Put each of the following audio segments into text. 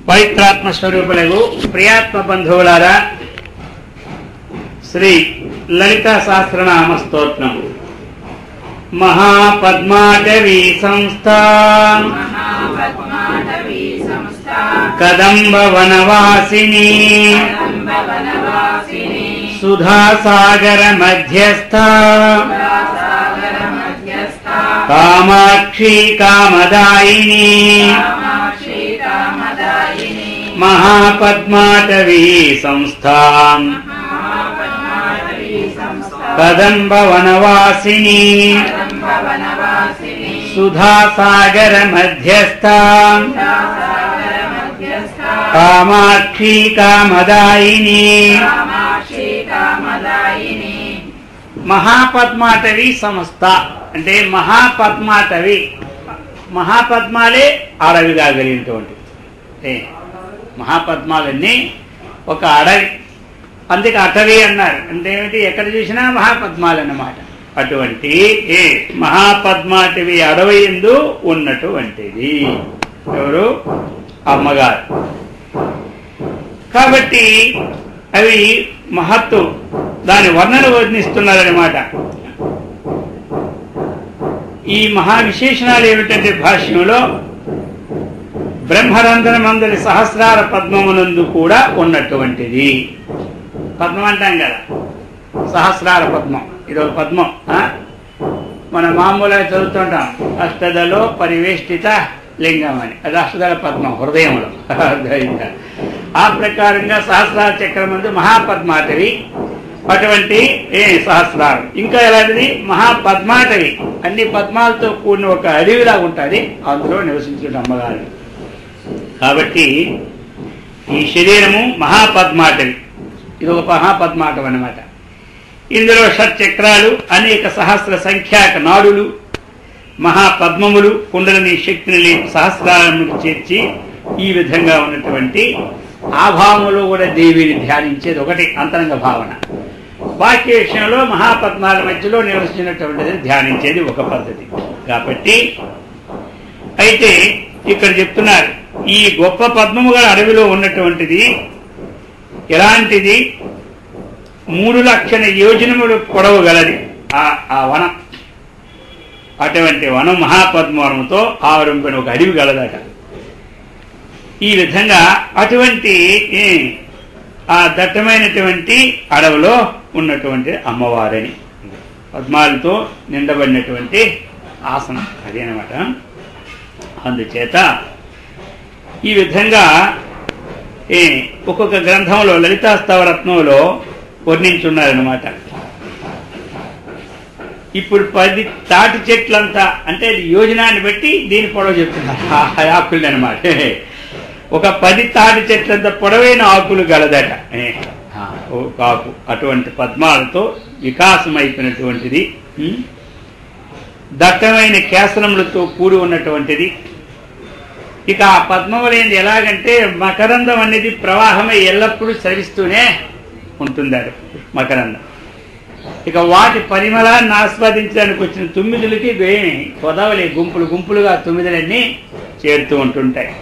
పవిత్రాత్మ స్వరూపులకు ప్రియాత్మ బంధువులారా, శ్రీ లలితా సహస్రనామ స్తోత్రం. మహాపద్మాటవీ సంస్థ కదంబ వనవాసిని సుధాసాగర మధ్యస్థ కామాక్షి కామదాయిని మహాపద్మాటవీ సంస్థ కదంబ వనవాసిని సుధాసాగర మధ్యస్థ కామాక్షి కామదాయిని మహాపద్మాటవీ సంస్థ అంటే మహాపద్మాటవి, మహాపద్మాలే అడవిగా కలిగినటువంటి మహాపద్మాలన్నీ ఒక అడవి, అందుకే అటవీ అన్నారు. అంటే ఏమిటి, ఎక్కడ చూసినా మహాపద్మాలు అన్నమాట. అటువంటి మహాపద్మాటవి అడవి యందు ఉన్నటువంటిది ఎవరు? అమ్మగారు. కాబట్టి అవి మహత్తు, దాని వర్ణన వర్ణిస్తున్నారన్నమాట. ఈ మహా విశేషణాలు ఏమిటంటే భాష్యంలో బ్రహ్మరంధ్రమందరి సహస్రార పద్మమునందు కూడా ఉన్నటువంటిది. పద్మం అంటాం కదా, సహస్రార పద్మం, ఇదొక పద్మం. మనం మామూలుగా చదువుతుంటాం అష్టదలో పరివేష్టిత లింగం అని, అది అష్టదళ పద్మం హృదయంలో. ఆ ప్రకారంగా సహస్రార చక్రమందు మహాపద్మాటవి అటువంటి సహస్రారం. ఇంకా ఎలాంటిది? మహాపద్మాటవి, అన్ని పద్మాలతో కూడిన ఒక అడవిలాగా ఉంటుంది, అందులో నివసించిన అమ్మగారు. కాబట్టి ఈ శరీరము మహాపద్మాటవి, ఇది ఒక మహాపద్మాటం అన్నమాట. ఇందులో షట్చక్రాలు, అనేక సహస్ర సంఖ్యాక నాడులు, మహాపద్మములు, కుండలిని శక్తిని సహస్రాలను చేర్చి ఈ విధంగా ఉన్నటువంటి ఆ భావములో కూడా దేవిని ధ్యానించేది ఒకటి అంతరంగ భావన. బాక్య విషయంలో మహాపద్మాల మధ్యలో నివసించినటువంటిది ధ్యానించేది ఒక పద్ధతి. కాబట్టి అయితే ఇక్కడ చెప్తున్నారు, ఈ గొప్ప పద్మముగా అడవిలో ఉన్నటువంటిది ఎలాంటిది? 3 లక్షల యోజనములు పొడవు గలది ఆ వనం. అటువంటి వనం మహాపద్మవనంతో ఆవరింపిన ఒక అడవి గలదట. ఈ విధంగా అటువంటి ఆ దట్టమైనటువంటి అడవిలో ఉన్నటువంటి అమ్మవారిని, పద్మాలతో నిండబడినటువంటి ఆసనం అదేనమాట. అందుచేత ఈ విధంగా ఒక్కొక్క గ్రంథంలో లలితా స్తవరత్నంలో వర్ణించున్నారనమాట. ఇప్పుడు 10 తాటి చెట్లంతా, అంటే యోజనాన్ని బట్టి దీని పొడవు చెప్తున్నారు ఆకులు అనమాట. ఒక 10 తాటి చెట్లంత పొడవైన ఆకులు గలదట ఒక ఆకు. అటువంటి పద్మాలతో వికాసమైపోయినటువంటిది, దట్టమైన కేసరములతో కూడి ఉన్నటువంటిది. ఇక ఆ పద్మములేంది ఎలాగంటే మకరందం అనేది ప్రవాహమై ఎల్లప్పుడూ స్రవిస్తూనే ఉంటుంది మకరందం. ఇక వాటి పరిమళాన్ని ఆస్వాదించడానికి వచ్చిన తుమ్మిదులకి కొదవలే గుంపులు గుంపులుగా తుమ్మిదులన్నీ చేరుతూ ఉంటుంటాయి.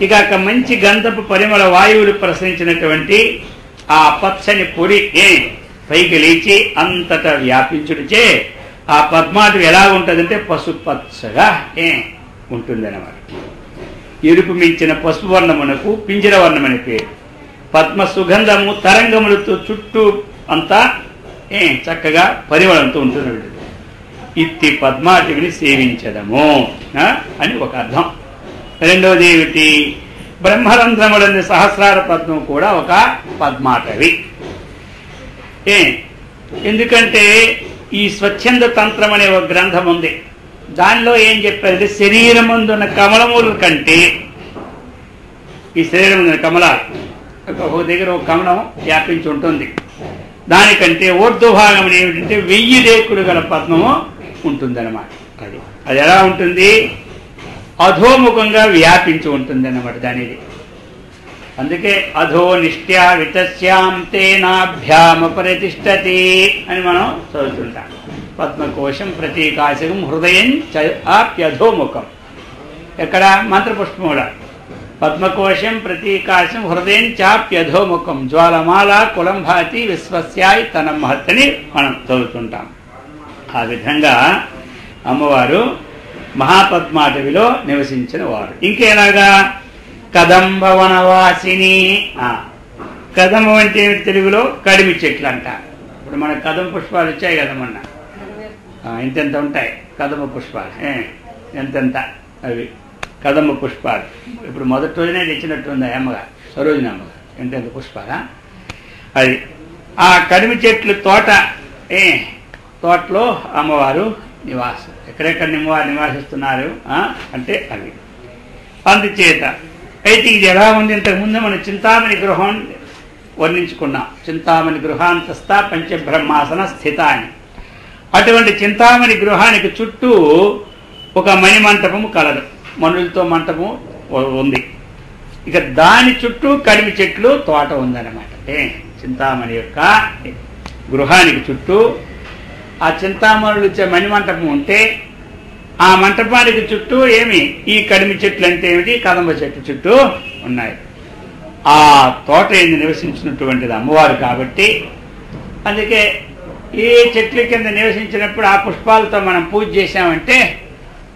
ఇక మంచి గంధపు పరిమళ వాయువులు ప్రసరించినటువంటి ఆ పచ్చని పొడి పైకి లేచి అంతటా వ్యాపించుడిచే ఆ పద్మాటవి ఎలా ఉంటుందంటే పసుపచ్చగా ఉంటుందన్నమాట. ఎరుపు మించిన పసుపు వర్ణమునకు పింజర వర్ణమని పేరు. పద్మ సుగంధము తరంగములతో చుట్టూ అంతా చక్కగా పరిమళంతో ఉంటుంది. ఇత్తి పద్మాటవిని సేవించదము అని ఒక అర్థం. రెండవది ఏమిటి? బ్రహ్మరంధ్రములని సహస్రార పద్మం కూడా ఒక పద్మాటవి. ఎందుకంటే ఈ స్వచ్ఛంద తంత్రం అనే ఒక గ్రంథం ఉంది. దానిలో ఏం చెప్పారంటే శరీరమందున్న కమలముల కంటే, ఈ శరీరం ఉన్న కమలాలు ఒక దగ్గర ఒక కమలం వ్యాపించి ఉంటుంది, దానికంటే ఊర్ధ్వభాగం ఏమిటంటే 1000 రేకులు గల పద్మము ఉంటుందన్నమాట. అది ఎలా ఉంటుంది? అధోముఖంగా వ్యాపించి ఉంటుంది అన్నమాట దానిది. అందుకే అధో నిష్ట్యా వితస్యాం తేనాభ్యామ పరితిష్టతి అని మనం చదువుతుంటాం. పద్మకోశం ప్రతీకాశకం హృదయం ఆప్యధోముఖం. ఎక్కడ? మంత్రపుష్పముల పద్మకోశం ప్రతీకాశం హృదయం చాప్యధోముఖం జ్వాలమాల కులంభాతి విశ్వస్యాయి తన మహత్తని మనం చదువుతుంటాం. ఆ విధంగా అమ్మవారు మహాపద్మాటవిలో నివసించిన వారు. ఇంకేలాగా కదంబవనవాసిని. కదంబం అంటే తెలుగులో కడిమి చెట్లు అంటారు. ఇప్పుడు మన కదమ పుష్పాలు వచ్చాయి కదా మొన్న, ఇంతెంత ఉంటాయి కదమ పుష్పాలు, ఎంతెంత అవి కదమ పుష్పాలు. ఇప్పుడు మొదటి రోజునే తెచ్చినట్టుంది అమ్మగారు, సరోజిని అమ్మగారు, ఎంతెంత పుష్పాలా అది. ఆ కడిమి చెట్లు తోటలో అమ్మవారు నివాసం. ఎక్కడెక్కడ నివాసిస్తున్నారు అంటే అది. అందుచేత అయితే ఇది ఎలా ఉంది, ఇంతకుముందు మనం చింతామణి గృహం వర్ణించుకున్నాం. చింతామణి గృహాంతస్థ పంచబ్రహ్మాసన స్థిత అని. అటువంటి చింతామణి గృహానికి చుట్టూ ఒక మణిమంటపము కలదు, మనులతో మంటపం ఉంది. ఇక దాని చుట్టూ కడిమి చెట్లు తోట ఉందన్నమాట. చింతామణి యొక్క గృహానికి చుట్టూ ఆ చింతామణులు వచ్చే మణిమంటపం ఉంటే ఆ మంటపానికి చుట్టూ ఈ కడిమి చెట్లు అంటే ఏమిటి, కదంబ చెట్లు చుట్టూ ఉన్నాయి. ఆ తోట నివసించినటువంటిది అమ్మవారు కాబట్టి అందుకే ఏ చెట్ల కింద నివసించినప్పుడు ఆ పుష్పాలతో మనం పూజ చేశామంటే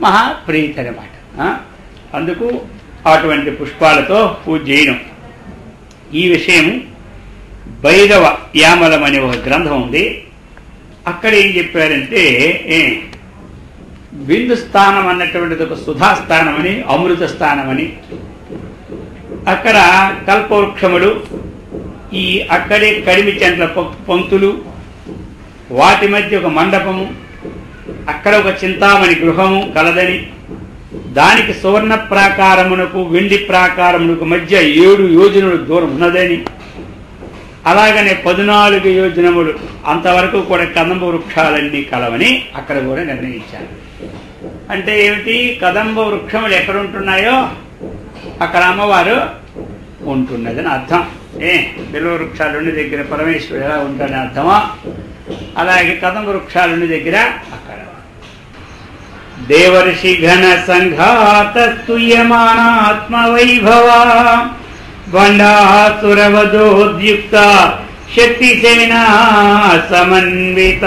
మహాప్రీతి అన్నమాట. అందుకు అటువంటి పుష్పాలతో పూజ చేయడం. ఈ విషయం భైరవ యామలం అనే ఒక గ్రంథం ఉంది. అక్కడ ఏం చెప్పారంటే బిందు స్థానం అన్నటువంటిది ఒక సుధాస్థానం అని, అమృత స్థానం అని. అక్కడ కల్పవృక్షములు, అక్కడే కడిమి చెంట్ల పంక్తులు, వాటి మధ్య ఒక మండపము, అక్కడ ఒక చింతామణి గృహము కలదని, దానికి సువర్ణ ప్రాకారమునకు వెండి ప్రాకారమునకు మధ్య 7 యోజనములు దూరం ఉన్నదని, అలాగనే 14 యోజనములు అంతవరకు కూడా కదంబ వృక్షాలన్నీ కలవని అక్కడ కూడా నిర్ణయించారు. అంటే ఏమిటి, కదంబ వృక్షములు ఎక్కడ ఉంటున్నాయో అక్కడ అమ్మవారు ఉంటున్నదని అర్థం. బిల్వ వృక్షాలుండి దగ్గర పరమేశ్వరుడు ఎలా ఉంటాడని అర్థమా, అలాగే కదంబ వృక్షాలుండి దగ్గర అక్కడ. దేవర్షి ఘన సంఘాత స్తుయమానాత్మ వైభవ బండాసురవదోద్యుక్త శక్తిసేనా సమన్విత.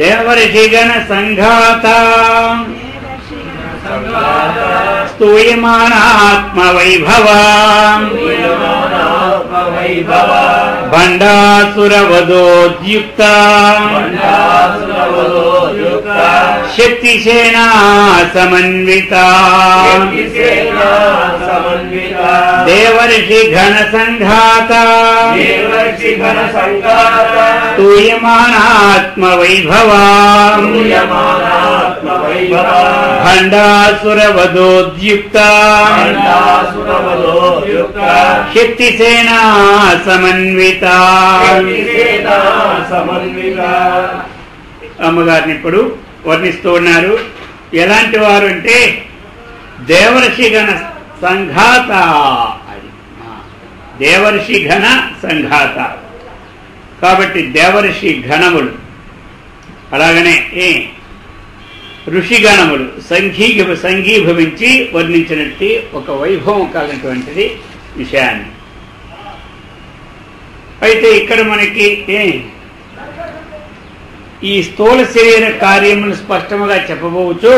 దేవర్షి గణ సంఘాత స్తూయమానాత్మ వైభవ బండాసురవదోద్యుక్త శక్తిసేనా సమన్విత. దేవర్షి ఘన సంఘాత స్తూయమానాత్మ వైభవ భండాసురవదోద్యుక్త శక్తిసేనా సమన్విత. అమ్మగారిని ఇప్పుడు వర్ణిస్తూ ఉన్నారు. ఎలాంటి వారు అంటే దేవర్షి గణ సంఘాత. అది దేవర్షి ఘన సంఘాత కాబట్టి దేవర్షి గణములు, అలాగనే ఋషిగణములు సంఘీభవించి వర్ణించినట్టు ఒక వైభవం కలిగినటువంటిది విషయాన్ని. అయితే ఇక్కడ మనకి ఈ స్థూల శరీర కార్యమును స్పష్టముగా చెప్పబోవచ్చు.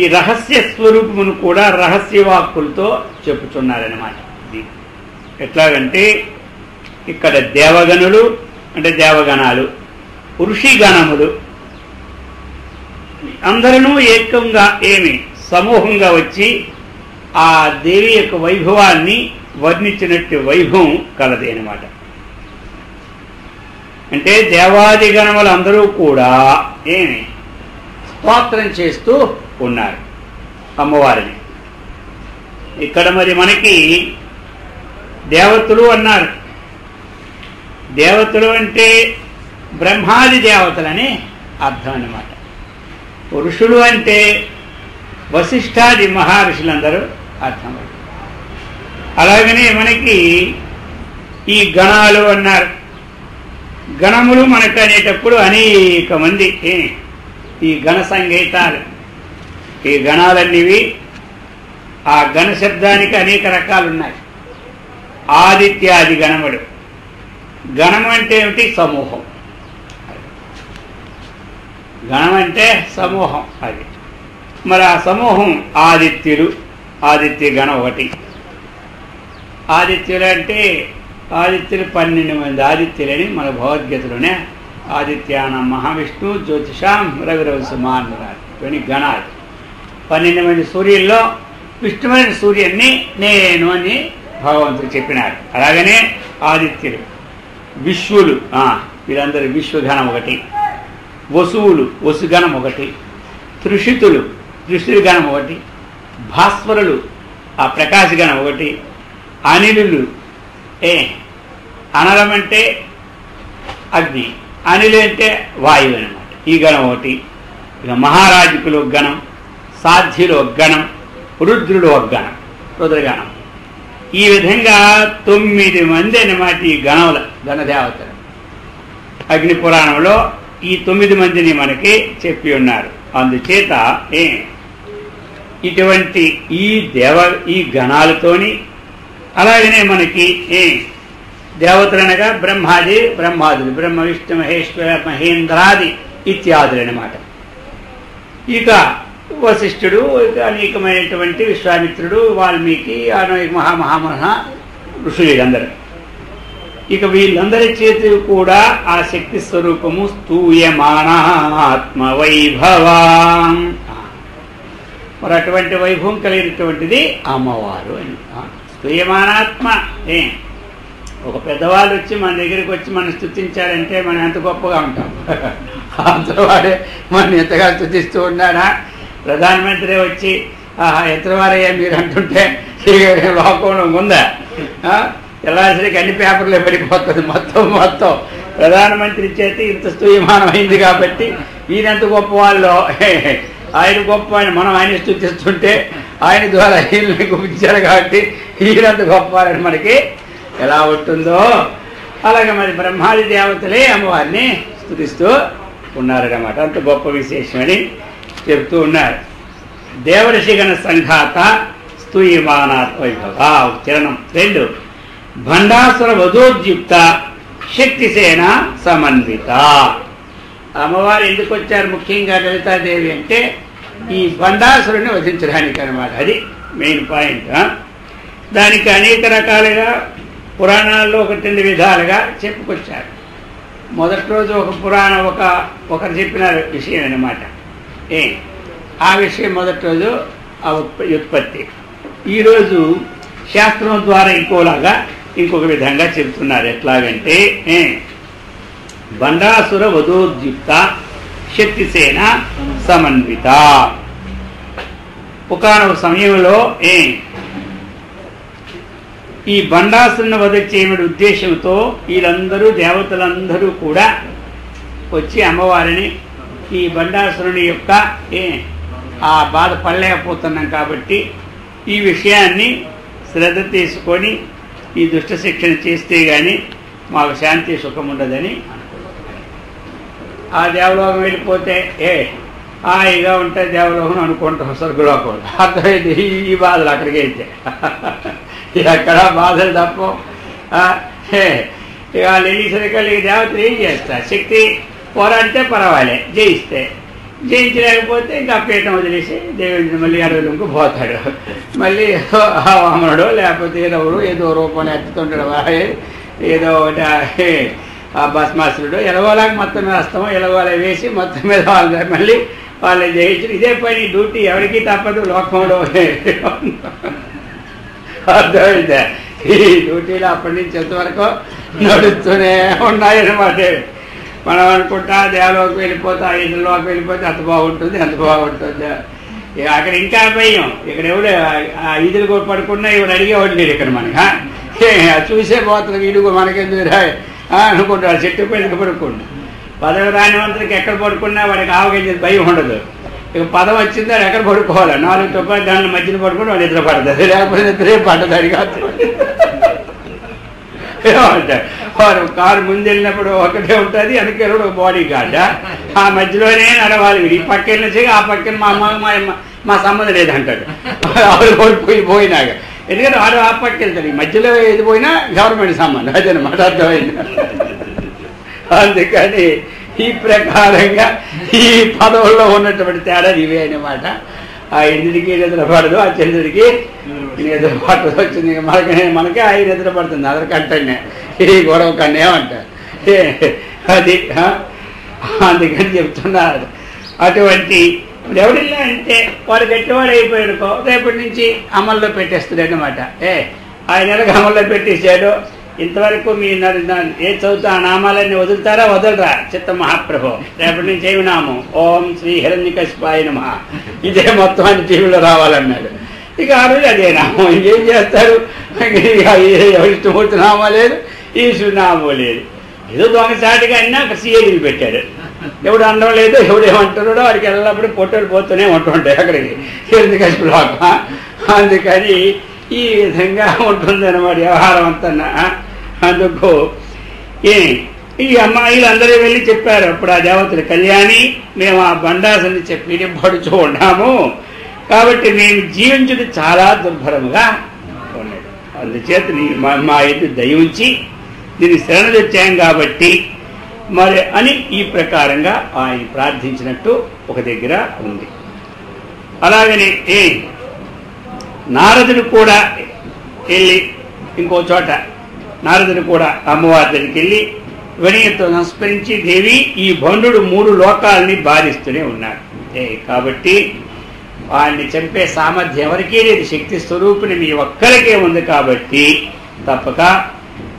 ఈ రహస్య స్వరూపమును కూడా రహస్యవాక్కులతో చెప్పుచున్నారన్నమాట. ఎట్లాగంటే ఇక్కడ దేవగణులు అంటే దేవగణాలు, ఋషిగణములు అందరూ ఏకంగా సమూహంగా వచ్చి ఆ దేవి యొక్క వైభవాన్ని వర్ణించినట్టు వైభవం కలది అన్నమాట. అంటే దేవాది గణములు అందరూ కూడా స్తోత్రం చేస్తూ ఉన్నారు అమ్మవారిని. ఇక్కడ మరి మనకి దేవతలు అన్నారు. దేవతలు అంటే బ్రహ్మాది దేవతలని అర్థం అన్నమాట. ఋషులు అంటే వశిష్ఠాది మహర్షులందరూ అర్థం. అలాగనే మనకి ఈ గణాలు అన్నారు. గణములు మనకు అనేటప్పుడు అనేక మంది ఈ గణ సంగీతాలు, ఈ గణాలన్నీవి ఆ గణ శబ్దానికి అనేక రకాలు ఉన్నాయి. ఆదిత్యాది గణములు. గణం అంటే ఏమిటి? సమూహం. గణం అంటే సమూహం. అది మరి ఆ సమూహం ఆదిత్యులు. ఆదిత్య గణం ఒకటి. ఆదిత్యులు అంటే ఆదిత్యులు 12 మంది ఆదిత్యులని మన భగవద్గీతలోనే ఆదిత్యానం మహావిష్ణు జ్యోతిషాం రవిరవసుమాన్ ఇవన్నీ గణాలు. 12 మంది సూర్యుల్లో విష్ణుమైన సూర్యుడిని నేను అని భగవంతుడు చెప్పినాడు. అలాగనే ఆదిత్యులు. విశ్వులు వీళ్ళందరూ విశ్వగణం ఒకటి. వసువులు వసుగణం ఒకటి. త్రిషితులు త్రిశులు గణం ఒకటి. భాస్వరులు ఆ ప్రకాశగణం ఒకటి. అనిలులు అనలం అంటే అగ్ని, అనిలు అంటే వాయువు అనమాట. ఈ గణం ఒకటి. ఇక మహారాజుకులు ఒక గణం, సాధ్యులు ఒక గణం, రుద్రుడు ఒక గణం, రుద్రగణం. ఈ విధంగా 9 మంది అన్నమాట ఈ గణముల గణదేవతలు. అగ్ని పురాణంలో ఈ 9 మందిని మనకి చెప్పి ఉన్నారు. అందుచేత ఇటువంటి ఈ గణాలతోని అలాగనే మనకి దేవతలనగా బ్రహ్మాదులు బ్రహ్మ విష్ణు మహేశ్వర మహేంద్రాది ఇత్యాదులు అన్నమాట. ఇక వశిష్ఠుడు, ఇక అనేకమైనటువంటి విశ్వామిత్రుడు, వాల్మీకి, అనేక మహామహా ఋషులందరూ. ఇక వీళ్ళందరి చేతి కూడా ఆ శక్తి స్వరూపము స్తూయమానాత్మ వైభవం. మరి అటువంటి వైభవం కలిగినటువంటిది అమ్మవారు అని. స్తూయమానాత్మ. ఒక పెద్దవాళ్ళు వచ్చి మన దగ్గరికి వచ్చి మనం స్తుతించారంటే మనం ఎంత గొప్పగా ఉంటాం. అంతవాడే మనం ఎంతగా స్తుతిస్తూ ఉన్నాడా. ప్రధానమంత్రి వచ్చి ఎంతవారయ్యా మీరు అంటుంటే లోకంలో ఉందా? తెల్లాసరికి అన్ని పేపర్లే పడిపోతుంది మొత్తం ప్రధానమంత్రి చేతి ఇంత స్తూయమానం అయింది కాబట్టి ఈయనంత గొప్ప వాళ్ళు. ఆయన గొప్ప ఆయన, మనం ఆయన స్తుతిస్తుంటే ఆయన ద్వారా ఈయనని గురించారు కాబట్టి ఈయనంత గొప్ప వాళ్ళని మనకి ఎలా ఉంటుందో అలాగే మరి బ్రహ్మాది దేవతలే అమ్మవారిని స్తుతిస్తూ ఉన్నారన్నమాట. అంత గొప్ప విశేషమని చెప్తూ ఉన్నారు. దేవర్షిగణ సంఘాత స్తూయమానాత్ వైభవ. చరణం 2. భండాసుర వధోద్యుక్త శక్తిసేన సమన్విత. అమ్మవారు ఎందుకు వచ్చారు ముఖ్యంగా లలితాదేవి అంటే ఈ భండాసురుని వధించడానికి అనమాట. అది మెయిన్ పాయింట్. దానికి అనేక రకాలుగా పురాణాల్లో 1-2 విధాలుగా చెప్పుకొచ్చారు. మొదటి రోజు ఒక పురాణం ఒకరు చెప్పిన విషయం అన్నమాట. ఆ విషయం మొదటి రోజు ఆ ఉత్పత్తి. ఈరోజు శాస్త్రం ద్వారా ఇంకొక విధంగా చెప్తున్నారు. ఎట్లాగంటే బండాసుర వధోద్యుక్త శక్తిసేన సమన్విత. ఒకనొక సమయంలో ఈ బండాసురుని వధ చేయమని ఉద్దేశంతో వీళ్ళందరూ దేవతలందరూ కూడా వచ్చి అమ్మవారిని ఈ బండాసురుని యొక్క ఆ బాధ పడలేకపోతున్నాం కాబట్టి ఈ విషయాన్ని శ్రద్ధ తీసుకొని ఈ దుష్ట శిక్షణ చేస్తే కానీ మాకు శాంతి సుఖం ఉండదని ఆ దేవలోకం వెళ్ళిపోతే హాయిగా ఉంటే దేవలోకం అనుకుంటాం, స్వర్గలోకం. అర్థమైంది ఈ బాధలు అక్కడికి వెళ్తే ఎక్కడ బాధలు తప్ప. ఇక వాళ్ళు వెళ్ళేసరికి దేవతలు ఏం చేస్తారు? శక్తి పోరాడితే పర్వాలే, జయించలేకపోతే ఇంకా పీఠం వదిలేసి దేవుడిని మళ్ళీ అడవులకు పోతాడు. మళ్ళీ వామనుడు లేకపోతే ఏదో రూపంలో ఎత్తుతుంటాడు. ఏదో ఒకటి ఆ భస్మాసురుడు ఎలగోలాగా మొత్తం మీద వస్తాము, ఎలగోలా వేసి మొత్తం మీద మళ్ళీ వాళ్ళని జయించడం. ఇదే పని డ్యూటీ, ఎవరికి తప్పదు లోకంలో. అర్థమైందా? ఈ డ్యూటీలో అప్పటి నుంచి ఎంతవరకు నడుస్తూనే ఉన్నాయన్నమాట. మనం అనుకుంటా దేవలోకి వెళ్ళిపోతా, ఇంద్రలోకి వెళ్ళిపోతే అంత బాగుంటుంది అక్కడ ఇంకా భయం. ఇక్కడ ఎవడు ఆ ఈదులు కూడా పడుకున్నా ఇవి అడిగేవాడు లేడు ఇక్కడ మనకి. చూసే పోతుంది వీడు మనకెందుకు అనుకుంటాడు. చెట్టు పెళ్ళకి పడుకుంటా. పదవి రానివంతుడికి ఎక్కడ పడుకున్నా వాడికి ఆవగించేది భయం ఉండదు. ఇక పదవి వచ్చిందా ఎక్కడ పడుకోవాలి? 4 రూపాయలు దాని మధ్యన పడుకుంటే వాడు నిద్ర పడుతుంది, లేకపోతే నిద్రే పడ్డది. అడిగా ఏమంటారు వారు కారు ముందు వెళ్ళినప్పుడు ఒకటే ఉంటుంది, వెనకెళ్ళడు బాడీ గార్డ్. ఆ మధ్యలోనే నడవాలి. ఈ పక్క వెళ్ళిన ఆ పక్కన మా మా సంబంధం లేదంటాడు. ఆవిడ పోయినాక, ఎందుకంటే వాడు ఆ పట్టుకెళ్తాడు. ఈ మధ్యలో ఏది పోయినా గవర్నమెంట్ సంబంధం, అదనమాట, అర్థమైంది. అందుకని ఈ ప్రకారంగా ఈ పదవుల్లో ఉన్నటువంటి తేడా ఇవే అనమాట. ఆ ఇంద్రుడికి నిద్రపడదు, ఆ చంద్రుడికి నిద్రపడదు వచ్చింది. మనకే ఆయన నిద్రపడుతుంది, అదరికంటే ఈ గొడవ కన్నా ఏమంటారు అది. అందుకని చెప్తున్నారు. అటువంటి ఎవడిల్లా అంటే వాడు గట్టివాడు అయిపోయాడుకో, రేపటి నుంచి అమల్లో పెట్టేస్తాడు అన్నమాట. ఆయన ఎలాగ అమల్లో పెట్టేశాడు, ఇంతవరకు మీ ఏ చదువుతా ఆ నామాలన్నీ వదులుతారా వదలరా చిత్త మహాప్రభు, రేపటి నుంచి ఏమి నామం ఓం శ్రీ హిరణ్యకశిపాయ నమః, ఇదే మొత్తం అని టీవీలో రావాలన్నాడు. ఇక ఆ రోజు అదే నామం. ఇంకేం చేస్తారు, ఎవరిష్టమూర్తి నామం లేదు, ఈశ్వరు నామం లేదు. ఏదో దొంగసాటిగా అయినా అక్కడ సీఏడీలు పెట్టాడు. ఎవడు అందం లేదు, ఎవడు ఏమంటున్నాడో వాడికి ఎల్లప్పుడూ పొట్టలు పోతూనే ఉంటుంటాయి అక్కడికి హిరణ్యకశిపులోక. అందుకని ఈ విధంగా ఉంటుంది అన్నమాట వ్యవహారం అంతా. అందుకు ఈ అమ్మాయిలు అందరూ వెళ్ళి చెప్పారు అప్పుడు ఆ దేవతలు, కళ్యాణి మేము ఆ బండాసుని చెప్పి పడుచూ ఉన్నాము, కాబట్టి మేము జీవించుడు చాలా దుర్భరముగా ఉన్నది. అందుచేత మా ఎద్దు దయ ఉంచి దీన్ని శరణ తెచ్చాం కాబట్టి మరి అని ఈ ప్రకారంగా ఆయన ప్రార్థించినట్టు ఒక దగ్గర ఉంది. అలాగనే నారదుడు కూడా వెళ్ళి ఇంకో చోట నారదుడు కూడా అమ్మవారి దగ్గరికి వెళ్ళి వినయంతో నమస్కరించి, దేవి ఈ బండు 3 లోకాలని బాధిస్తూనే ఉన్నాడు, కాబట్టి వాడిని చంపే సామర్థ్యం ఎవరికీ లేదు, శక్తి స్వరూపిణి మీ ఒక్కరికే ఉంది, కాబట్టి తప్పక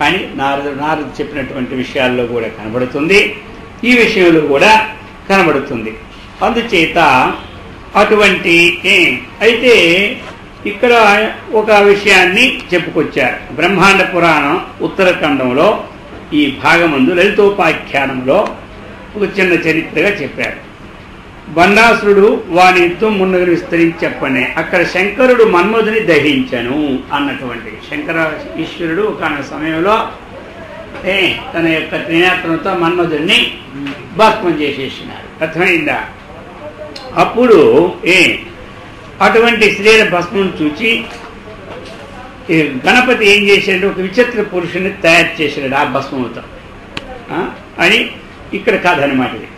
అని నారదు చెప్పినటువంటి విషయాల్లో కూడా కనబడుతుంది, ఈ విషయంలో కూడా కనబడుతుంది. అందుచేత అటువంటి అయితే ఇక్కడ ఒక విషయాన్ని చెప్పుకొచ్చారు. బ్రహ్మాండ పురాణం ఉత్తరఖండంలో ఈ భాగమందు లలితోపాఖ్యానంలో ఒక చిన్న చరిత్రగా చెప్పారు. బండాసురుడు వాని యుద్ధం మున్నగలు విస్తరించి చెప్పనే అక్కడ శంకరుడు మన్మధుని దహించను అన్నటువంటి శంకర ఈశ్వరుడు ఒక సమయంలో తన యొక్క త్రినేత్రంతో మన్మధుడిని భస్మం చేసేసినారు. అర్థమైందా? అప్పుడు అటువంటి శరీర భస్మం చూచి గణపతి ఏం చేశాడు, ఒక విచిత్ర పురుషుని తయారు చేశాడు ఆ భస్మంతో అని ఇక్కడ కథ అనమాట ఇది.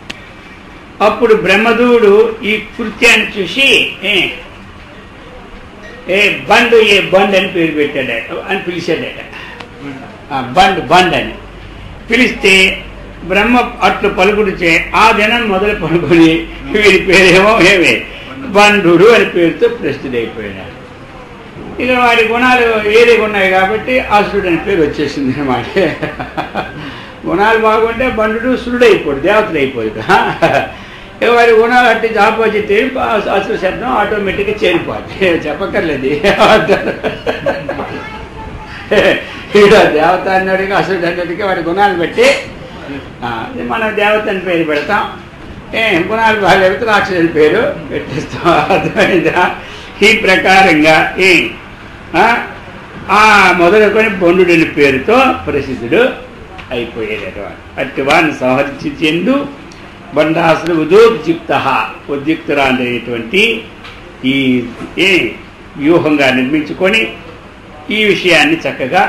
అప్పుడు బ్రహ్మదేవుడు ఈ కృత్యాన్ని చూసి బండు అని పేరు పెట్టాడు అని పిలిచాడట. బండ్ అని పిలిస్తే బ్రహ్మ అట్లు పలుకుడిచే ఆ దినం మొదలు పలుకుని వీరి పేరేమో బండు అని పేరుతో ప్రసిద్ధుడైపోయాడు. ఇక వాడి గుణాలు వేరేగా ఉన్నాయి కాబట్టి అసురుడు అని పేరు వచ్చేసింది అన్నమాట. గుణాలు బాగుంటే బండు సురుడు అయిపోడు, దేవతలు అయిపోదు. వారి గుణాలు అట్టి ఆపోజిట్ అసురు శబ్దం ఆటోమేటిక్గా చేరిపోద్ది, చెప్పక్కర్లేదు. దేవత అన్నడికి అసురుడు అన్నటికి వాడి గుణాలు బట్టి మనం దేవత అని పేరు పెడతాం, గుణాలు బాగాలేకపోతే రాక్షసుని పేరు పెట్టేస్తాం. అర్థమైందా? ఈ ప్రకారంగా మొదలుకొని బొండుని పేరుతో ప్రసిద్ధుడు అయిపోయేది. అట్టి వారిని సంహరించేందు బండాసులు ఉద్యుక్తురాలైనటువంటి ఈ వ్యూహంగా నిర్మించుకొని ఈ విషయాన్ని చక్కగా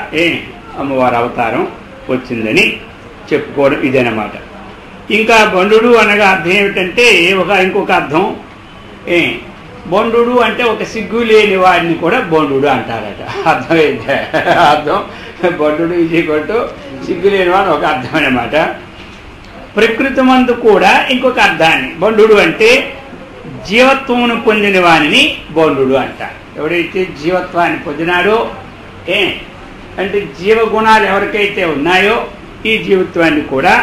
అమ్మవారి అవతారం వచ్చిందని చెప్పుకోవడం ఇదన్నమాట. ఇంకా బండు అనగా అర్థం ఏమిటంటే ఇంకొక అర్థం, బొండు అంటే ఒక సిగ్గు లేని వాడిని కూడా బొండు అంటారట. అర్థమైతే అర్థం బొండు ఇది కొట్టు సిగ్గు లేని వాడు ఒక అర్థం అన్నమాట. ప్రకృతి మందు కూడా ఇంకొక అర్థాన్ని, బొండు అంటే జీవత్వమును పొందిన వాణిని బొండు అంటారు. ఎవడైతే జీవత్వాన్ని పొందినాడో అంటే జీవగుణాలు ఎవరికైతే ఉన్నాయో ఈ జీవత్వాన్ని కూడా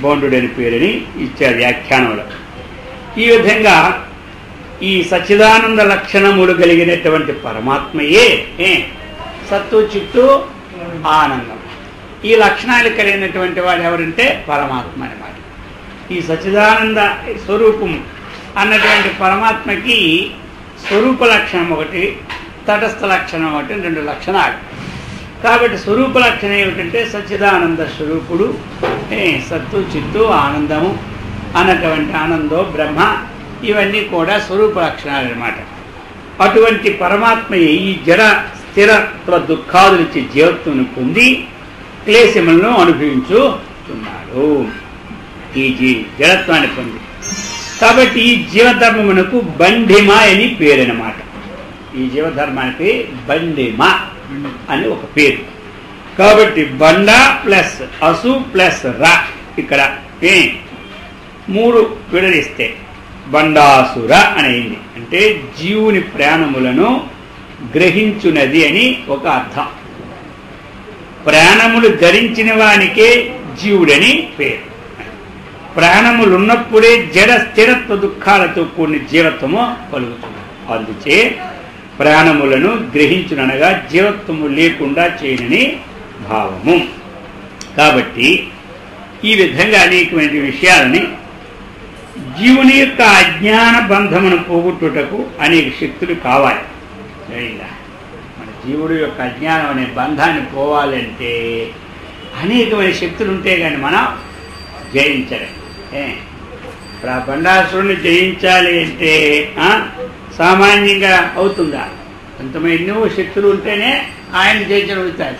బొండు అని పేరుని ఇచ్చారు వ్యాఖ్యానంలో. ఈ విధంగా ఈ సచ్చిదానంద లక్షణములు కలిగినటువంటి పరమాత్మయే సత్తు చిత్తు ఆనందం. ఈ లక్షణాలు కలిగినటువంటి వాడు ఎవరంటే పరమాత్మ అన్నమాట. ఈ సచ్చిదానంద స్వరూపం అన్నటువంటి పరమాత్మకి స్వరూప లక్షణం ఒకటి, తటస్థ లక్షణం ఒకటి, 2 లక్షణాలు. కాబట్టి స్వరూప లక్షణం ఏమిటంటే సచ్చిదానంద స్వరూపుడు, సత్తు చిత్తు ఆనందము అన్నటువంటి ఆనందో బ్రహ్మ, ఇవన్నీ కూడా స్వరూప లక్షణాలు అన్నమాట. అటువంటి పరమాత్మయే ఈ జడ స్థిరత్వ దుఃఖాదులిచ్చి జీవత్వను పొంది క్లేశములను అనుభవించుతున్నాడు. ఈ జడత్వాన్ని పొంది కాబట్టి ఈ జీవధర్మమునకు బండిమ అని పేరు అన్నమాట. ఈ జీవధర్మానికి బండిమ అని ఒక పేరు. కాబట్టి బండ ప్లస్ అసు ప్లస్ రా ఇక్కడ 3 విడదీస్తే బండాసుర అనేది అంటే జీవుని ప్రాణములను గ్రహించునది అని ఒక అర్థం. ప్రాణములు ధరించిన వానికే జీవుడని పేరు. ప్రాణములున్నప్పుడే జడ స్థిరత్వ దుఃఖాలతో కూడిన జీవత్వము కలుగుతుంది. అందుచే ప్రాణములను గ్రహించుననగా జీవత్వము లేకుండా చేయనని భావము. కాబట్టి ఈ విధంగా అనేకమైన విషయాలని జీవుని యొక్క అజ్ఞాన బంధమును పోగొట్టుటకు అనేక శక్తులు కావాలి. మన జీవుడి యొక్క అజ్ఞానం అనే బంధాన్ని పోవాలంటే అనేకమైన శక్తులు ఉంటే కానీ మనం జయించలేం. ఇప్పుడు ఆ బండాసురుని జయించాలి అంటే సామాన్యంగా అవుతుందా? కొంతమంది ఎన్నో శక్తులు ఉంటేనే ఆయన జయించగలుగుతారు.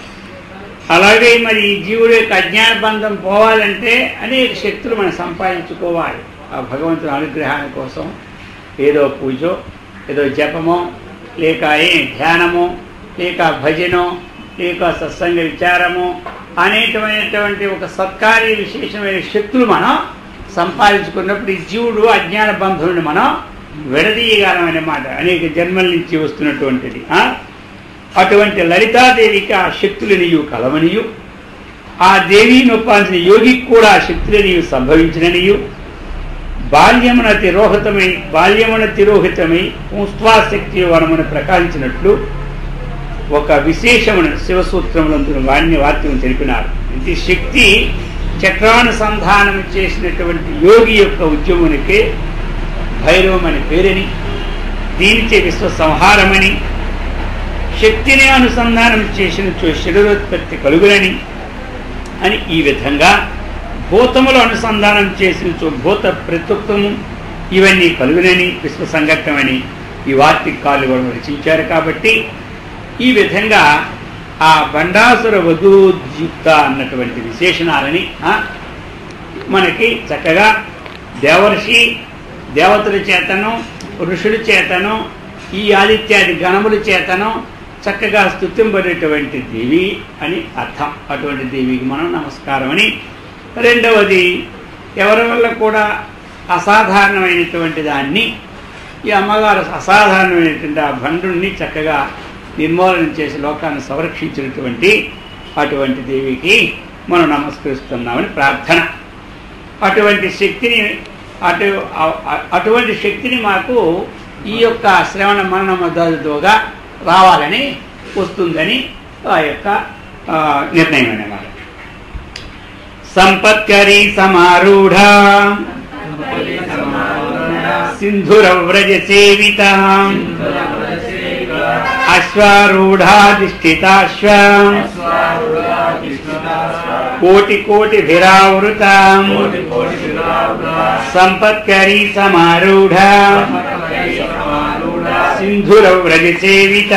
అలాగే మరి ఈ జీవుడి యొక్క అజ్ఞాన బంధం పోవాలంటే అనేక శక్తులు మనం సంపాదించుకోవాలి. ఆ భగవంతుని అనుగ్రహాన్ని కోసం ఏదో పూజో, ఏదో జపమో, లేక ధ్యానమో, లేక భజనో, లేక సత్సంగ విచారమో అనేకమైనటువంటి ఒక సత్కార్య విశేషమైన శక్తులు మనం సంపాదించుకున్నప్పుడు ఈ జీవుడు అజ్ఞాన బంధువుని మనం విడదీయగలమన్నమాట. అనేక జన్మల నుంచి వస్తున్నటువంటిది. అటువంటి లలితాదేవికి ఆ శక్తులనియు కలవనియు, ఆ దేవిని ఒప్పాల్సిన యోగికి కూడా ఆ శక్తులనియు సంభవించిననియు, బాల్యమున తిరోహితమై పుంస్వాశక్తి వనమును ప్రకాశించినట్లు ఒక విశేషమును శివసూత్రములందు వాక్యం తెలిపినారు. ఇది శక్తి చక్రానుసంధానం చేసినటువంటి యోగి యొక్క ఉద్యమునికే భైరవమని పేరని, దీనిచే విశ్వ సంహారమని, శక్తిని అనుసంధానం చేసిన శరీరోత్పత్తి కలుగునని అని ఈ విధంగా భూతములు అనుసంధానం చేసిన భూత ప్రత్యుక్తము ఇవన్నీ కలుగునని విశ్వ సంఘటనమని ఈ వార్తికాలు కూడా రచించారు. కాబట్టి ఈ విధంగా ఆ బండాసుర వధూయుక్త అన్నటువంటి విశేషణాలని మనకి చక్కగా దేవతల చేతను, ఋషుల చేతను, ఈ ఆదిత్యాది గణముల చేతను చక్కగా స్తుతింపబడేటువంటి దేవి అని అర్థం. అటువంటి దేవికి మనం నమస్కారం అని. రెండవది, ఎవరి వల్ల కూడా అసాధారణమైనటువంటి దాన్ని ఈ అమ్మగారు అసాధారణమైనటువంటి ఆ భండుని చక్కగా నిర్మూలన చేసి లోకాన్ని సంరక్షించినటువంటి అటువంటి దేవికి మనం నమస్కరిస్తున్నామని ప్రార్థన. అటువంటి శక్తిని మాకు ఈ యొక్క శ్రవణ మరణ మద్దతుగా రావాలని వస్తుందని ఆ యొక్క నిర్ణయం అన్నమాట. సంపత్కరీ సమారూఢ సింధురవ్రజ సేవిత అశ్వారూఢాధిష్ఠితాశ్వ కోటి కోటి విరావృత సంపత్కరీ సమారూఢ సింధురవ్రజ సేవిత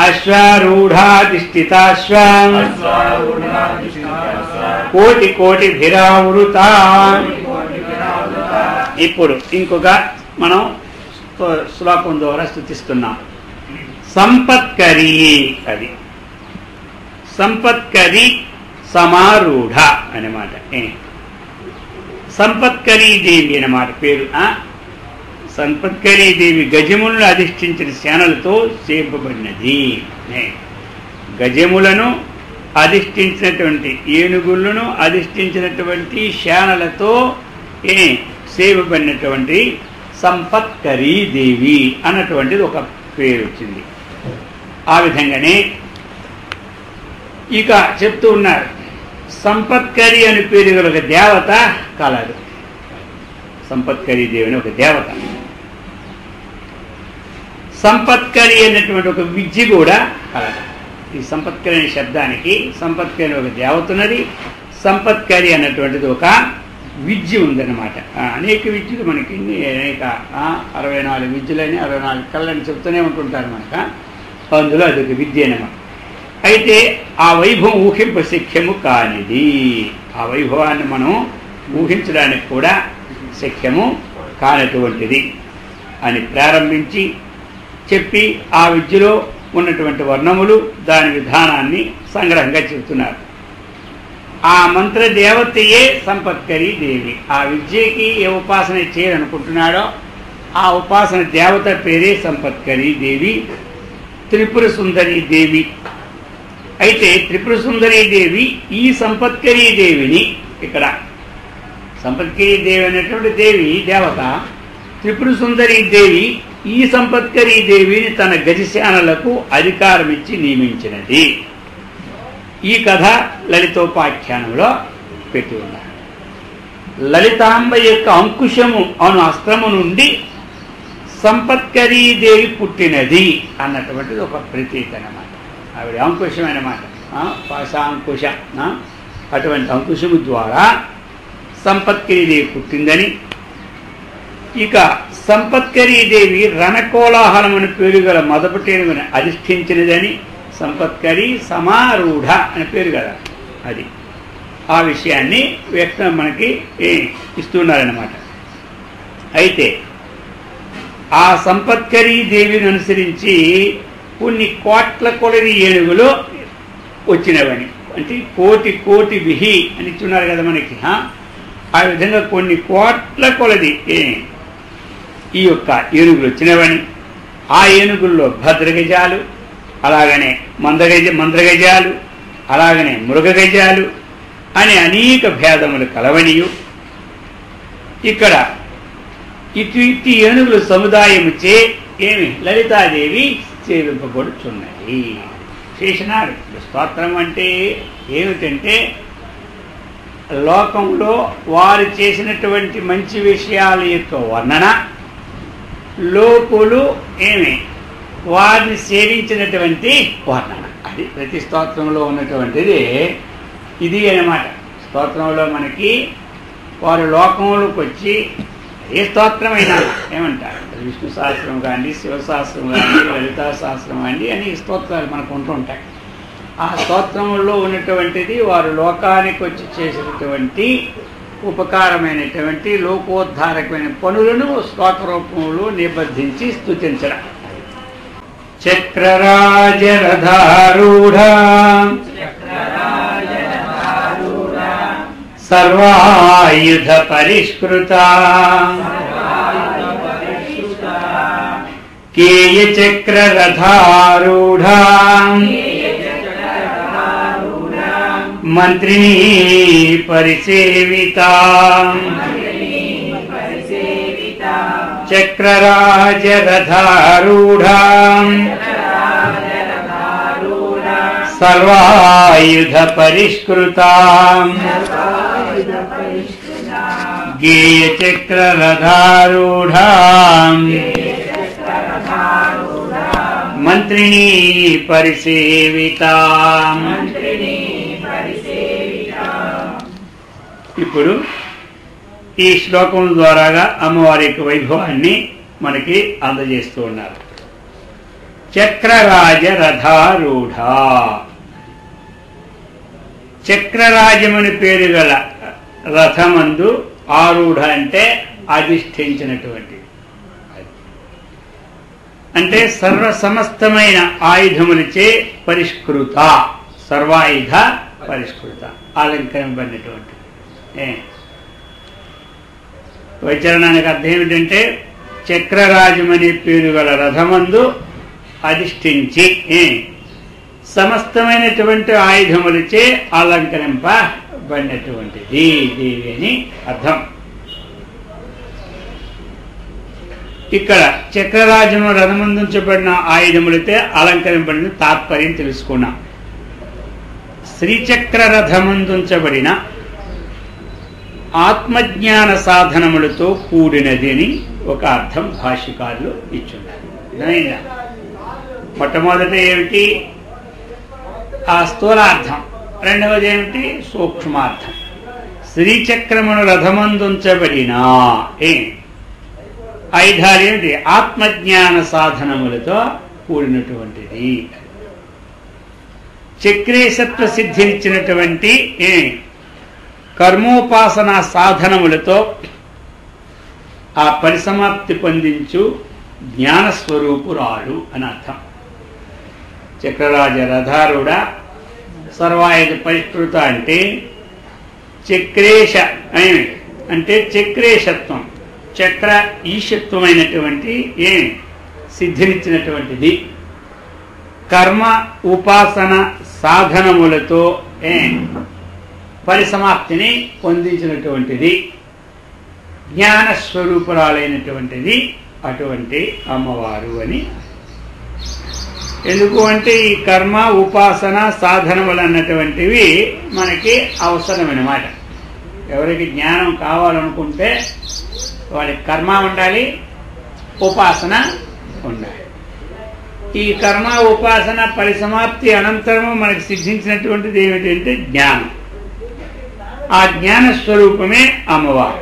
అశ్వారూఢాధిష్ఠితాశ్వ కోటి కోటి విరావృత. ఇప్పుడు ఇంకొక మనం శ్లోకం ద్వారా స్తుతిస్తున్నాం. సంపత్కరీ, అది సంపత్కరీ సమారూఢ అన్నమాట. సంపత్కరీ దేవి అన్నమాట పేరు. సంపత్కరీ దేవి గజములను అధిష్ఠించిన సేనలతో చేపబడినది. గజములను అధిష్ఠించినటువంటి ఏనుగులను అధిష్ఠించినటువంటి సేనలతో సేవబడినటువంటి సంపత్కరీ దేవి అన్నటువంటిది ఒక పేరు వచ్చింది. ఆ విధంగానే ఇక చెప్తూ ఉన్నారు, సంపత్కరీ అని పేరు గల ఒక దేవత కలదు. సంపత్కరీ దేవి అని ఒక దేవత. సంపత్కరీ అన్నటువంటి ఒక విద్య కూడా కలదు. ఈ సంపత్కరీ అనే శబ్దానికి సంపత్కరీ ఒక దేవత ఉన్నది, సంపత్కరీ అన్నటువంటిది ఒక విద్య ఉందన్నమాట. అనేక విద్యలు మనకి అనేక 64 విద్యలని 64 కళ్ళని చెప్తూనే ఉంటుంటారు మనకు. అందులో అదొక విద్య అన్నమాట. అయితే ఆ వైభవం ఊహింప శక్యము కానిది. ఆ వైభవాన్ని మనం ఊహించడానికి కూడా శక్యము కానటువంటిది అని ప్రారంభించి చెప్పి ఆ విద్యలో ఉన్నటువంటి వర్ణములు దాని విధానాన్ని సంగ్రహంగా చెబుతున్నారు. ఆ మంత్ర దేవతయే సంపత్కరీ దేవి. ఆ విద్యకి ఏ ఉపాసన చేయాలనుకుంటున్నాడో ఆ ఉపాసన దేవత పేరే సంపత్కరీ దేవి, త్రిపుర సుందరీ దేవి. అయితే త్రిపుర సుందరీ దేవి ఈ సంపత్కరీ దేవిని, ఇక్కడ సంపత్కరీ దేవి అనేటువంటి దేవి దేవత, త్రిపుర సుందరీ దేవి ఈ సంపత్కరీ దేవిని తన గజశానలకు అధికారం ఇచ్చి నియమించినది. ఈ కథ లలితోపాఖ్యానంలో పెట్టి ఉన్నారు. లలితాంబ యొక్క అంకుశము అను అస్త్రము నుండి సంపత్కరీ దేవి పుట్టినది అన్నటువంటిది ఒక ప్రతీక అన్నమాట. ఆవిడ అంకుశం అన్నమాట, పాశాంకుశ. అటువంటి అంకుశము ద్వారా సంపత్కరీ దేవి పుట్టిందని, ఇక సంపత్కరీ దేవి రణకోలాహలమని పేరు గల మదపటేనుగుని అధిష్ఠించినదని, సంపత్కరీ సమారూఢ అని పేరు కదా అది. ఆ విషయాన్ని వ్యక్తం మనకి ఇస్తున్నారన్నమాట. అయితే ఆ సంపత్కరీ దేవిని అనుసరించి కొన్ని కోట్ల కొలది ఏనుగులు వచ్చినవని, అంటే కోటి కోటి విహి అని ఇచ్చున్నారు కదా మనకి. ఆ విధంగా కొన్ని కోట్ల కొలది ఈ యొక్క ఏనుగులు వచ్చినవని, ఆ ఏనుగుల్లో భద్రగజాలు, అలాగనే మంద్రగజాలు, అలాగనే మృగగజాలు అని అనేక భేదములు కలవనియు, ఇక్కడ ఇటు ఏనుగులు సముదాయముచే లలితాదేవి సేవింపబడుచున్నది. చేసినాడు. స్తోత్రం అంటే ఏమిటంటే లోకంలో వారు చేసినటువంటి మంచి విషయాల యొక్క వర్ణన, లోకులు వారిని సేవించినటువంటి వర్ణన. అది ప్రతి స్తోత్రంలో ఉన్నటువంటిది ఇది అన్నమాట. స్తోత్రంలో మనకి వారు లోకంలోకి వచ్చి ఏ స్తోత్రమైనా ఏమంటారు, విష్ణు సహస్రం కానీ, శివశాస్త్రం కానీ, లలితా శాస్త్రం కానీ అని స్తోత్రాలు మనకు ఉంటూ ఉంటాయి. ఆ స్తోత్రంలో ఉన్నటువంటిది వారు లోకానికి వచ్చి చేసినటువంటి ఉపకారమైనటువంటి లోకోద్ధారకమైన పనులను శ్లోక రూపంలో నిబద్ధించి స్తుతించడం. చక్రరాజరథారూఢ సర్వాయుధ పరిష్కృత కేయ చక్రరథారూఢ మంత్రిణీ పరిసేవిత చక్రరాజరథారూఢ సర్వాయుధ పరిష్కృత గేయ చక్రరథారూఢ మంత్రిణీ పరిసేవిత. ఇప్పుడు ఈ శ్లోకం ద్వారాగా అమ్మవారి యొక్క వైభవాన్ని మనకి అందజేస్తూ ఉన్నారు. చక్రరాజ రథారూఢ, చక్రరాజమని పేరు గల రథమందు ఆరూఢ అంటే అధిష్ఠించినటువంటి, అంటే సర్వ సమస్తమైన ఆయుధములచే పరిష్కృత, సర్వాయుధ పరిష్కృత, అలంకరింపబడినటువంటి. వైచరణానికి అర్థం ఏమిటంటే చక్రరాజమనే పేరు గల రథమందు అధిష్ఠించి సమస్తమైనటువంటి ఆయుధములచే అలంకరింపబడినటువంటిది దేవి అని అర్థం. ఇక్కడ చక్రరాజును రథమందుంచబడిన ఆయుధములతో అలంకరింపబడిన తాత్పర్యం తెలుసుకున్నాం. శ్రీచక్ర రథమందుంచబడిన ఆత్మజ్ఞాన సాధనములతో కూడినది అని ఒక అర్థం భాష్యకారులు ఇచ్చున్నారు. మొట్టమొదటి ఏమిటి? ఆ స్థూలార్థం. రెండవది ఏమిటి? సూక్ష్మార్థం. శ్రీచక్రమును రథమందుంచబడిన ఆయుధాలు ఏంటి? ఆత్మజ్ఞాన సాధనములతో కూడినటువంటిది. చక్రేశత్వ సిద్ధినిచ్చినటువంటి కర్మోపాసన సాధనములతో ఆ పరిసమాప్తి పొందించు జ్ఞానస్వరూపురాలు అని అర్థం. చక్రరాజ రథారూఢ సర్వాయుధ పరిష్కృత అంటే చక్రేశ అంటే చక్రేశత్వం, చక్ర ఈశత్వమైనటువంటి సిద్ధినిచ్చినటువంటిది. కర్మ ఉపాసన సాధనములతో పరిసమాప్తిని పొందించినటువంటిది, జ్ఞానస్వరూపురాలైనటువంటిది అటువంటి అమ్మవారు అని. ఎందుకు అంటే ఈ కర్మ ఉపాసన సాధనములు అన్నటువంటివి మనకి అవసరమన్నమాట. ఎవరికి జ్ఞానం కావాలనుకుంటే వాడికి కర్మ ఉండాలి, ఉపాసన ఉండాలి. ఈ కర్మ ఉపాసన పరిసమాప్తి అనంతరము మనకు సిద్ధించినటువంటిది ఏమిటంటే జ్ఞానం. ఆ జ్ఞానస్వరూపమే అమ్మవారు,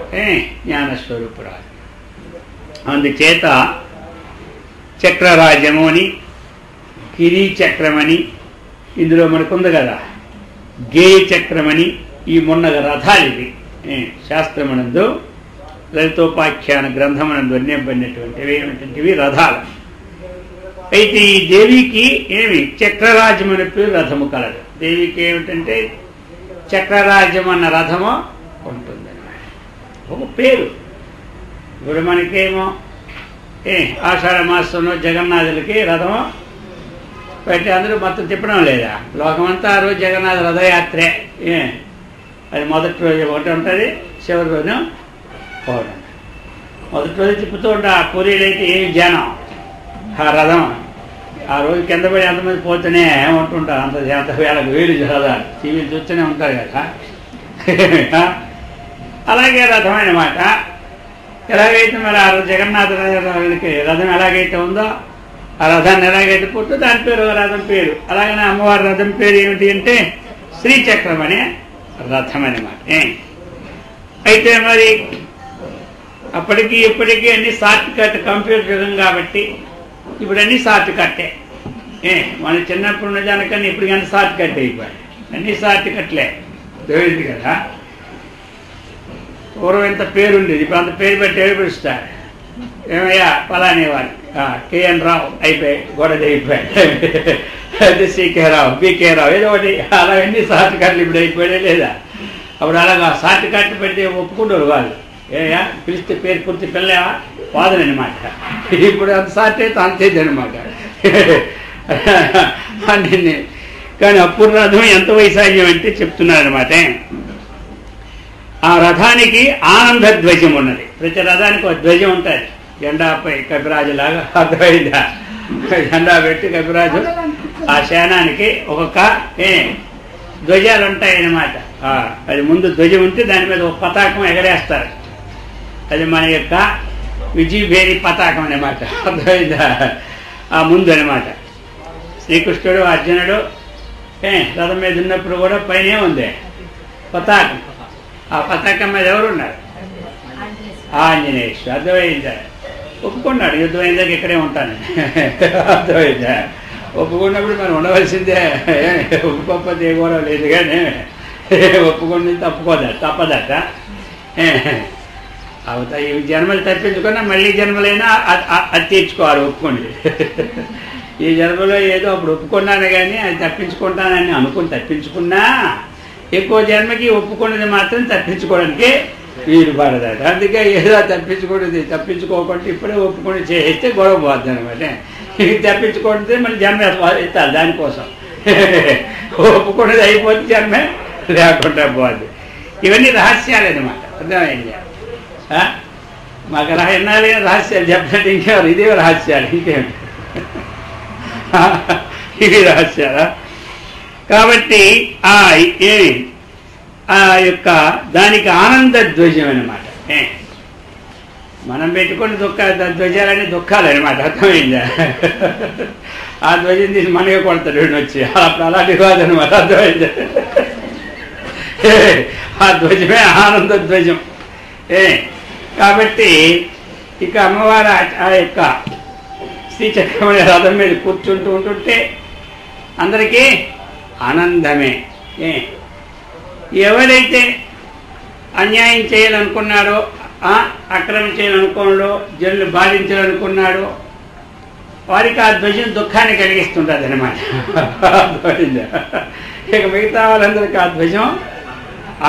జ్ఞానస్వరూపురాలు. అందుచేత చక్రరాజ్యము అని, కిరీచక్రమని ఇందులో మనకుంది కదా, గేయ చక్రమని, ఈ మొన్న రథాలు ఇవి శాస్త్రమునందు లలితోపాఖ్యాన గ్రంథమునందు వర్ణింపబడినటువంటివి ఏమిటంటివి రథాలు. అయితే ఈ దేవికి చక్రరాజ్యం అనే పేరు రథము కలదు. దేవికి ఏమిటంటే చక్రరాజ్యం అన్న రథము ఉంటుందన్నమాట, ఒక పేరు. ఇప్పుడు మనకేమో ఆషాఢ మాసంలో జగన్నాథులకి రథము పెట్టి అందరూ మొత్తం తిప్పడం లేదా? లోకమంతా ఆ రోజు జగన్నాథ రథయాత్రే. అది మొదటి రోజు ఒకటి ఉంటుంది, చివరి రోజు ఒకటి. మొదటి రోజు తిప్పుతూ ఉంటా. ఆ పూరీలు అయితే ఏమి జనం, ఆ రథం ఆ రోజు కింద పడి ఎంతమంది పోతూనే ఉంటుంటారు. అంత వేలకు వేలు రథాలు టీవీలు చూస్తూనే ఉంటారు కదా. అలాగే రథం అన్నమాట. ఎలాగైతే మరి ఆ జగన్నాథ రథం ఎలాగైతే ఉందో ఆ రథాన్ని ఎలాగైతే పుట్టు దాని పేరు రథం పేరు. అలాగనే అమ్మవారి రథం పేరు ఏమిటి అంటే శ్రీచక్రం అనే రథం అన్నమాట. అయితే మరి అప్పటికి ఇప్పటికీ అన్ని షార్ట్ కట్, కంప్యూటర్ యుగం కాబట్టి ఇప్పుడు అన్ని షార్ట్ కట్టే. మన చిన్నప్పుడు ఉన్న దానికన్నా ఇప్పుడు కానీ షార్ట్ కట్ అయిపోయాయి. అన్ని షార్ట్ కట్లే తెలియదు కదా. పూర్వం ఎంత పేరు ఉండేది, ఇప్పుడు అంత పేరు పెట్టి ఎవరు పిలుస్తారు? ఏమయ్యా పలానే వాళ్ళు కేఎన్ రావు అయిపోయాయి, గొడవ అయిపోయాయి. అయితే సికే రావు, బికే రావు, ఏదో ఒకటి. అలా అన్ని షార్ట్ కట్లు ఇప్పుడు అయిపోయాయి లేదా? అప్పుడు అలాగా షార్ట్ కట్ పెడితే ఒప్పుకుంటారు వాళ్ళు. ఏయా పిలిస్తే పేరు పూర్తి పిల్లవా వాదనమాట. ఇప్పుడు అంత షార్ట్ అయితే అంతేది అనమాట. కానీ అప్పుడు రథం ఎంత వైశాల్యం అంటే చెప్తున్నారనమాట. ఆ రథానికి ఆనంద ధ్వజం ఉన్నది. ప్రతి రథానికి ఒక ధ్వజం ఉంటుంది. జెండాపై కపిరాజులాగా అర్థమైందా? జెండా పెట్టి కపిరాజు ఆ శయనానికి ఒక్కొక్క ధ్వజాలు ఉంటాయన్నమాట. అది ముందు ధ్వజం ఉంటే దాని మీద ఒక పతాకం ఎగరేస్తారు. అది మన యొక్క విజయభేరి పతాకం అన్నమాట. అర్థమైందా? ఆ ముందు అనమాట. శ్రీకృష్ణుడు అర్జునుడు రథం మీద ఉన్నప్పుడు కూడా పైనే ఉంది పతాకం. ఆ పతాకం మీద ఎవరున్నారు? ఆంజనేయుడు. అర్థమైందా? ఒప్పుకున్నాడు, యుద్ధం అయిందాక ఇక్కడే ఉంటాను. అర్థమైందా? ఒప్పుకున్నప్పుడు మనం ఉండవలసిందే. ఒప్పుకోకపోతే కూడా లేదు. కానీ ఒప్పుకొని తప్పదట. అవుతా ఈ జన్మలు తప్పించుకున్నా మళ్ళీ జన్మలైనా అది తీర్చుకోవాలి ఒప్పుకోండి. ఈ జన్మలో ఏదో అప్పుడు ఒప్పుకున్నాను కానీ అది తప్పించుకుంటానని అనుకుని తప్పించుకున్నా ఎక్కువ జన్మకి ఒప్పుకున్నది మాత్రం తప్పించుకోవడానికి వీలు పడదట. అందుకే ఏదో తప్పించుకోకుండా ఇప్పుడే ఒప్పుకొని చేస్తే గొడవ పోద్ది అనమాట. తప్పించుకుంటే మళ్ళీ జన్మ ఎత్తాలి దానికోసం. ఒప్పుకున్నది అయిపోతే జన్మే లేకుండా పోద్ది. ఇవన్నీ రహస్యాలు అన్నమాట. అర్థమైంది? మాకు ఎన్నాళ్ళు రహస్యాలు చెప్పండి. ఇంకెవరు ఇదే రహస్యాలు, ఇంకేమిటి ఇవి రహస్యాలా? కాబట్టి ఆ యొక్క దానికి ఆనంద ధ్వజం అన్నమాట. మనం పెట్టుకుని ధ్వజాలన్నీ దుఃఖాలు అనమాట. అర్థమైందా? ఆ ధ్వజం తీసి మనకే కొడతాడు వచ్చి. అప్పుడు అలాంటి కాదనమాట. అర్థమైందా? ఆ ధ్వజమే ఆనంద ధ్వజం. కాబట్టి ఇక అమ్మవారు ఆ యొక్క శ్రీచక్రమణి రథం మీద కూర్చుంటూ ఉంటుంటే అందరికీ ఆనందమే. ఎవరైతే అన్యాయం చేయాలనుకున్నాడో, అక్రమం చేయాలనుకోవడంలో, జనులు బాధించాలనుకున్నాడో వారికి ఆ ధ్వజం దుఃఖాన్ని కలిగిస్తుంటుంది అనమాట. ఇక మిగతా వాళ్ళందరికీ ఆ ధ్వజం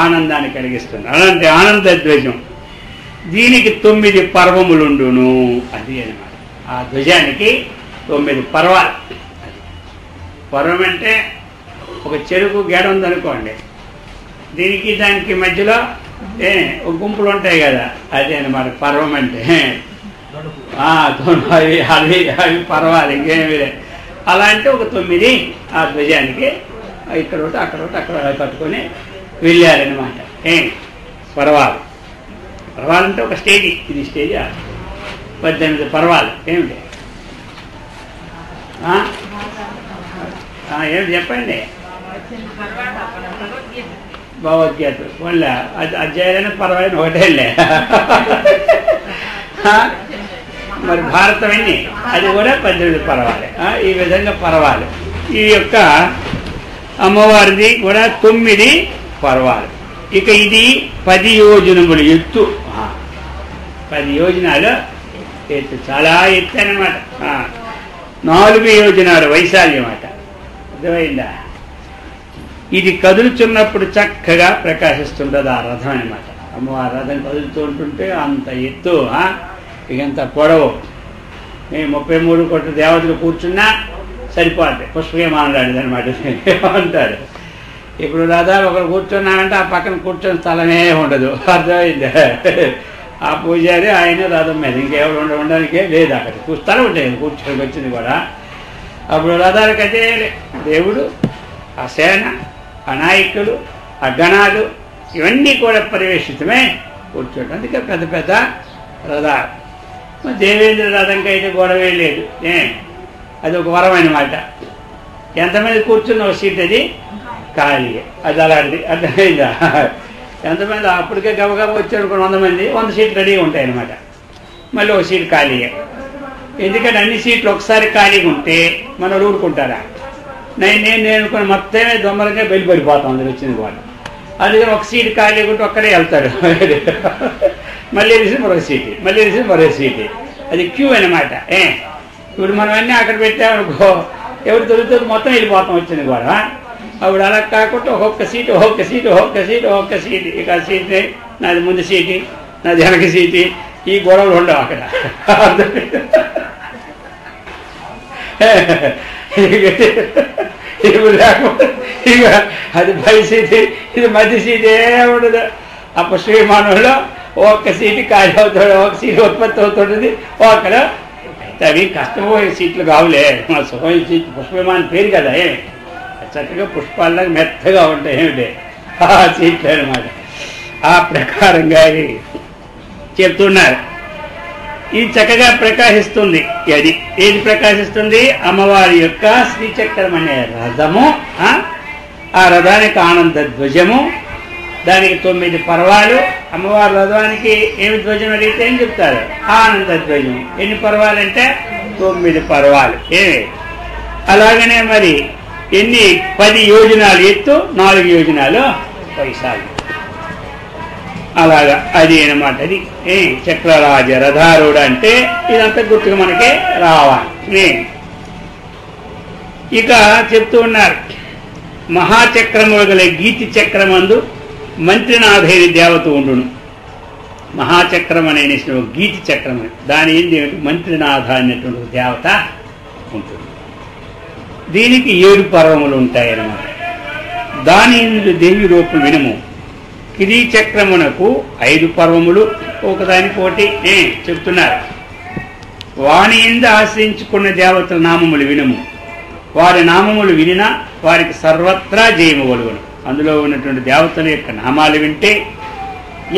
ఆనందాన్ని కలిగిస్తుంది. అలాంటి ఆనంద ధ్వజం. దీనికి 9 పర్వములుండును. అది అనమాట. ఆ ధ్వజానికి 9 పర్వాలు. పర్వం అంటే ఒక చెరుకు గెడ ఉందనుకోండి, దీనికి దానికి మధ్యలో ఒక గుంపులు ఉంటాయి కదా, అదే అనమాట పర్వం అంటే. అవి అవి అవి పర్వాలి, ఇంకేమి. అలా అంటే ఒక 9 ఆ ధ్వజానికి ఇక్కడ ఒకటి అక్కడ ఒకటి అక్కడ కట్టుకొని వెళ్ళారనమాట. పర్వాలు. పర్వాలంటే ఒక స్టేజీ, ఇది స్టేజ్. 18 పర్వాలు. ఏమిటి ఏమిటి చెప్పండి. భగవద్గీత పోన్లే, అధ్యాయాలైన పర్వాలని ఒకటేలే. మరి భారతం ఎన్ని? అది కూడా 18 పర్వాలే. ఈ విధంగా పర్వాలు. ఈ యొక్క అమ్మవారిది కూడా 9 పర్వాలు. ఇక ఇది 10 యోజనములు ఎత్తు. 10 యోజనాలు ఎత్తు, చాలా ఎత్తు అనమాట. 4 యోజనాలు వైశాల్యం అన్నమాట. అర్థమైందా? ఇది కదులుచున్నప్పుడు చక్కగా ప్రకాశిస్తుంటుంది ఆ రథం అనమాట. అమ్మవారి రథం కదులుతూ ఉంటుంటే అంత ఎత్తు, ఇకంత పొడవు. 33 కోట్ల దేవతలు కూర్చున్నా సరిపోద్ది. పుష్పమానుడు అనమాట అంటారు. ఇప్పుడు రథాలు ఒకరు కూర్చున్నామంటే ఆ పక్కన కూర్చొని స్థలమే ఉండదు. అర్థమైందా? ఆ పూజారి ఆయన రథం మీద, ఇంకెవరు ఉండడానికే లేదు. అక్కడ స్థలం ఉంటాయి కూర్చొని వచ్చింది కూడా. అప్పుడు రథాలకైతే దేవుడు, ఆ సేన, ఆ నాయకులు, ఆ గణాలు ఇవన్నీ కూడా పరివేషితమే కూర్చోటం. అందుకే పెద్ద పెద్ద రథాలు. దేవేంద్ర రథంకి అయితే గొడవే లేదు. అది ఒక వరం అన్నమాట. ఎంతమంది కూర్చున్న ఒక సీట్ అది ఖాళీ. అది అలాంటిది. అర్థమైందా? ఎంతమంది అప్పటికే గబగబ వచ్చారు 100 మంది, 100 సీట్లు రెడీగా ఉంటాయి అన్నమాట. మళ్ళీ ఒక సీట్ ఖాళీగా. ఎందుకంటే అన్ని సీట్లు ఒకసారి ఖాళీగా ఉంటే మనం ఊరుకుంటారా? నేను అనుకుని మొత్తమే దొమ్మలుగా వెళ్ళిపడిపోతాం అందరు వచ్చింది కూడా. అందుకని ఒక సీటు ఖాళీగా ఉంటే ఒక్కడే వెళ్తాడు. మళ్ళీ వేసి మరొక సీటు, మళ్ళీ వేసి మరొక సీటు. అది క్యూ అనమాట. ఇప్పుడు మనం అన్నీ అక్కడ పెట్టామనుకో, ఎవరు దొరుకుతుంది మొత్తం వెళ్ళిపోతాం వచ్చింది కూడా. అప్పుడు అలా కాకుండా ఒక్కొక్క సీటు ఒక్కొక్క సీటు ఒక్కొక్క సీటు ఒక్కొక్క సీటు. ఇక ఆ సీటు నాది ముందు సీటు, నాది వెనక సీటు. ఈ గొడవలు ఉండవు అక్కడ. ఇప్పుడు లేకపోతే ఇక అది పై సీటు, ఇది మధ్య సీటు ఏముండదు. ఆ పుష్పమానంలో ఒక్క సీటు ఖాళీ అవుతాడు, ఒక సీటు ఉత్పత్తి అవుతుంటుంది. ఒకడు అవి కష్టపోయే సీట్లు కావులే. మా సుఖమైన సీట్లు పుష్పమానం పేరు కదా, చక్కగా పుష్పాల్లాగా మెత్తగా ఉంటాయి ఏమిటి ఆ సీట్లు అనమాట. ఆ ప్రకారంగా చెప్తున్నారు. ఇది చక్కగా ప్రకాశిస్తుంది. అది ఏది ప్రకాశిస్తుంది? అమ్మవారి యొక్క శ్రీచక్రం అనే రథము, ఆ రథానికి ఆనంద ధ్వజము, దానికి 9 పర్వాలు. అమ్మవారి రథానికి ఏమి ధ్వజం అడిగితే ఏం చెప్తారు? ఆనంద ధ్వజం. ఎన్ని పర్వాలంటే 9 పర్వాలు. అలాగనే మరి ఎన్ని 10 యోజనాలు ఎత్తు, 4 యోజనాలు వైశాల్యం. అలాగా అది అనమాట. అది చక్రరాజ రథారుడు అంటే ఇదంతా గుర్తుగా మనకే రావాలి. ఇక చెప్తూ ఉన్నారు, మహాచక్రము గల గీతి చక్రమందు మంత్రినాథైన దేవత ఉండును. మహాచక్రం అనే గీతి చక్రం, దాని ఏంటి? మంత్రినాథ అనేటువంటి దేవత ఉంటుంది. దీనికి 7 పర్వములు ఉంటాయన్నమాట. దాని దేవి రూపం వినుము. కిరీచక్రమునకు 5 పర్వములు, ఒకదానికి ఒకటి చెప్తున్నారు. వాణి ఎందు ఆశ్రయించుకున్న దేవతల నామములు వినుము. వారి నామములు వినినా వారికి సర్వత్రా జయము కలుగును. అందులో ఉన్నటువంటి దేవతల యొక్క నామాలు వింటే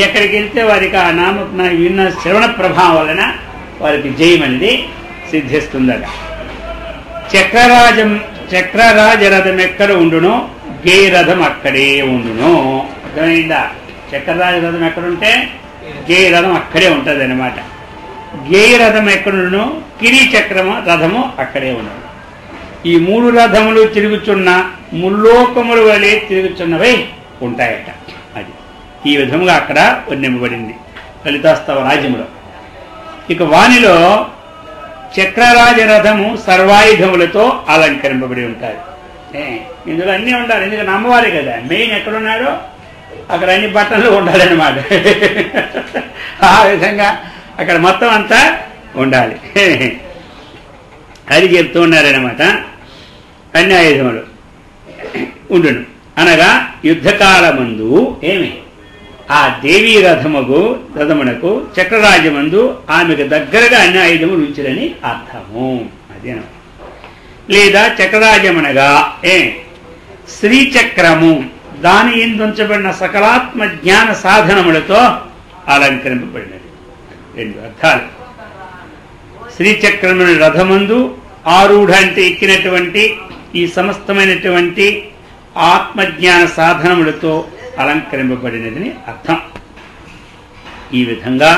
ఎక్కడికి వెళ్తే వారికి ఆ విన్న శ్రవణ ప్రభావం వలన వారికి జయం అనేది సిద్ధిస్తుందట. చక్రరాజ రథం ఎక్కడ ఉండునో గేయ రథం అక్కడే ఉండును. అర్థమైందా? చక్రరాజ రథం ఎక్కడుంటే గేయ రథం అక్కడే ఉంటుంది అనమాట. గేయ రథం ఎక్కడును, కిరీ చక్రము రథము అక్కడే ఉండదు. ఈ 3 రథములు తిరుగుచున్న ముల్లోకముల వలె తిరుగుచున్నవై ఉంటాయట. అది ఈ విధముగా అక్కడ వర్ణింపబడింది లలితాస్తవ రాజ్యములో. ఇక వానిలో చక్రరాజ రథము సర్వాయుధములతో అలంకరింపబడి ఉంటాయి. ఇందులో అన్నీ ఉండాలి, ఎందుకంటే అమ్మవారే కదా మెయిన్. ఎక్కడున్నాడో అక్కడ అన్ని బట్టలు ఉండాలన్నమాట. ఆ విధంగా అక్కడ మొత్తం అంతా ఉండాలి. అది చెప్తూ ఉన్నారనమాట. అన్ని ఆయుధములు ఉండును అనగా యుద్ధకాలమందు ఏమి ఆ దేవీ రథమునకు చక్రరాజమందు ఆమెకు దగ్గరగా అన్ని ఆయుధములు ఉంచురని అర్థము. అదేనా? లేదా చక్రరాజమనగా శ్రీచక్రము దాని ఇందుంచబడిన సకలాత్మ జ్ఞాన సాధనములతో అలంకరింపబడినది. 2 అర్థాలు. శ్రీచక్రముని రథమందు ఆరూఢ అంటే ఎక్కినటువంటి ఈ సమస్తమైనటువంటి ఆత్మజ్ఞాన సాధనములతో అలంకరింపబడినదని అర్థం. ఈ విధంగా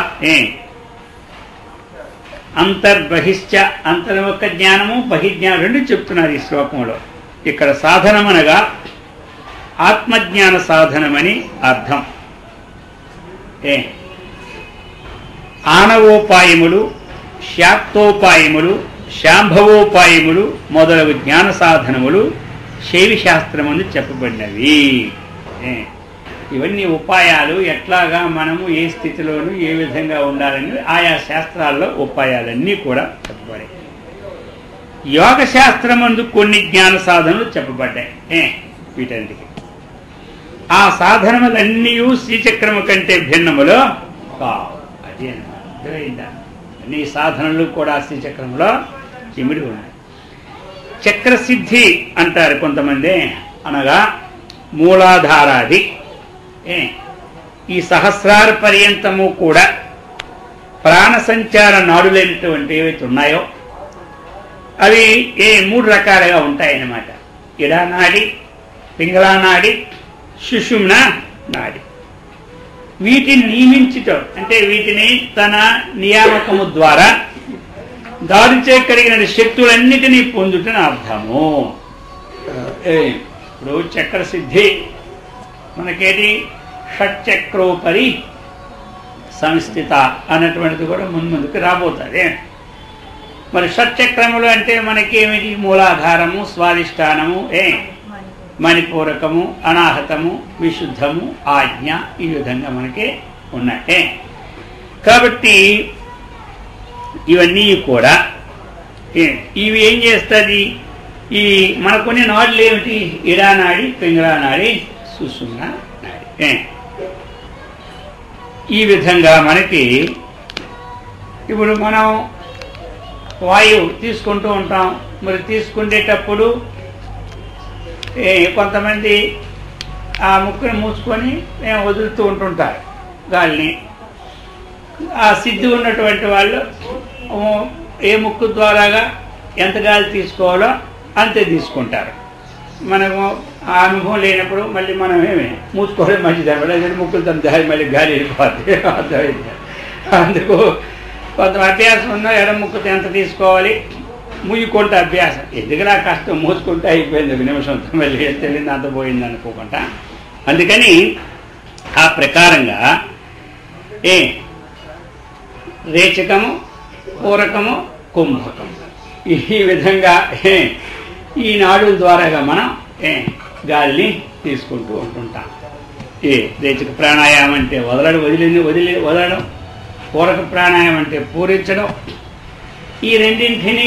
అంతర్బహిశ్చ అంతర్ముఖ జ్ఞానము బహిజ్ఞానం 2 చెప్తున్నారు ఈ శ్లోకంలో. ఇక్కడ సాధనమనగా ఆత్మజ్ఞాన సాధనమని అర్థం. ఆనవోపాయములు, శాక్తోపాయములు, శాంభవోపాయములు మొదలగు జ్ఞాన సాధనములు శైవశాస్త్రముందు చెప్పబడినవి. ఇవన్నీ ఉపాయాలు ఎట్లాగా మనము ఏ స్థితిలోనూ ఏ విధంగా ఉండాలని ఆయా శాస్త్రాల్లో ఉపాయాలన్నీ కూడా చెప్పబడాయి. యోగ శాస్త్రమందు కొన్ని జ్ఞాన సాధనలు చెప్పబడ్డాయి. వీటన్నిటికి ఆ సాధనములన్నీ శ్రీచక్రము కంటే భిన్నములో కావు. అది అర్థమైందా? అన్ని సాధనలు కూడా శ్రీచక్రంలో ఇమిడి ఉన్నాయి. చక్రసిద్ధి అంటారు కొంతమంది, అనగా మూలాధారాది ఈ సహస్రార పర్యంతము కూడా ప్రాణ సంచార నాడులైనటువంటి ఏవైతే ఉన్నాయో అవి 3 రకాలుగా ఉంటాయన్నమాట. ఇడానాడి, పింగళానాడి, సుషుమ్న నాడి. వీటిని నియమించటం అంటే వీటిని తన నియామకము ద్వారా దాడిచే కలిగిన శక్తులన్నిటినీ పొందుటని అర్థము. ఇప్పుడు చక్రసిద్ధి మనకేది షట్చక్రోపరి సంస్థిత అన్నటువంటిది కూడా ముందుకు రాబోతుంది. మరి షట్చక్రములు అంటే మనకి ఏమిటి? మూలాధారము, స్వాధిష్టానము, మణిపూరకము, అనాహతము, విశుద్ధము, ఆజ్ఞ, ఈ విధంగా మనకి ఉన్నాయి. కాబట్టి ఇవన్నీ కూడా ఇవి ఏం చేస్తుంది? ఈ మనకునే నాడులు ఏమిటి? ఇడానాడి, పింగళానాడి, సుషుమ్న నాడి. ఈ విధంగా మనకి ఇప్పుడు మనం వాయువు తీసుకుంటూ ఉంటాం. మరి తీసుకునేటప్పుడు కొంతమంది ఆ ముక్కుని మూసుకొని వదులుతూ ఉంటుంటారు గాలిని. ఆ సిద్ధి ఉన్నటువంటి వాళ్ళు ఏ ముక్కు ద్వారాగా ఎంత గాలి తీసుకోవాలో అంతే తీసుకుంటారు. మనము ఆ అనుభవం లేనప్పుడు మళ్ళీ మనం మూసుకోవడం మంచిది అనమాట. ముక్కులు తన దారి మళ్ళీ గాలి వెళ్ళిపోతుంది. అర్థమైంది. అందుకు కొంత అభ్యాసం ఉందో ఎడ ముక్కుతో ఎంత తీసుకోవాలి, ముయ్యకుంటే అభ్యాసం. ఎందుకలా కష్టం, మూసుకుంటే అయిపోయింది, 1 నిమిషంతో మళ్ళీ తెలియదు అంత పోయింది అనుకోకుండా. అందుకని ఆ ప్రకారంగా రేచకము, పూరకము, కుంభకము ఈ విధంగా ఈ నాడుల ద్వారాగా మనం గాలిని తీసుకుంటూ ఉంటుంటాం. రేచక ప్రాణాయామం అంటే వదలడం, పూరక ప్రాణాయామం అంటే పూరించడం, ఈ రెండింటినీ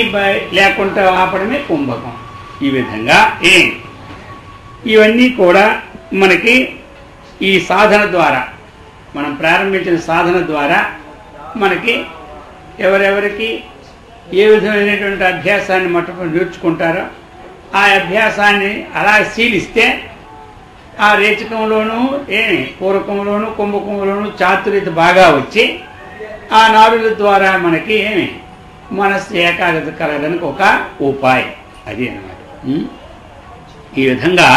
లేకుండా ఆపడమే కుంభకం. ఈ విధంగా ఇవన్నీ కూడా మనకి ఈ సాధన ద్వారా, మనం ప్రారంభించిన సాధన ద్వారా మనకి ఎవరెవరికి ఏ విధమైనటువంటి అభ్యాసాన్ని మొట్టమొదటి నేర్చుకుంటారో ఆ అభ్యాసాన్ని అలా శీలిస్తే ఆ రేచకంలోనూ పూరకంలోనూ కుంభకంలోనూ చాతుర్యత బాగా వచ్చి ఆ నాడుల ద్వారా మనకి మనస్సు ఏకాగ్రత కలగడానికి ఒక ఉపాయం అది అన్నమాట. ఈ విధంగా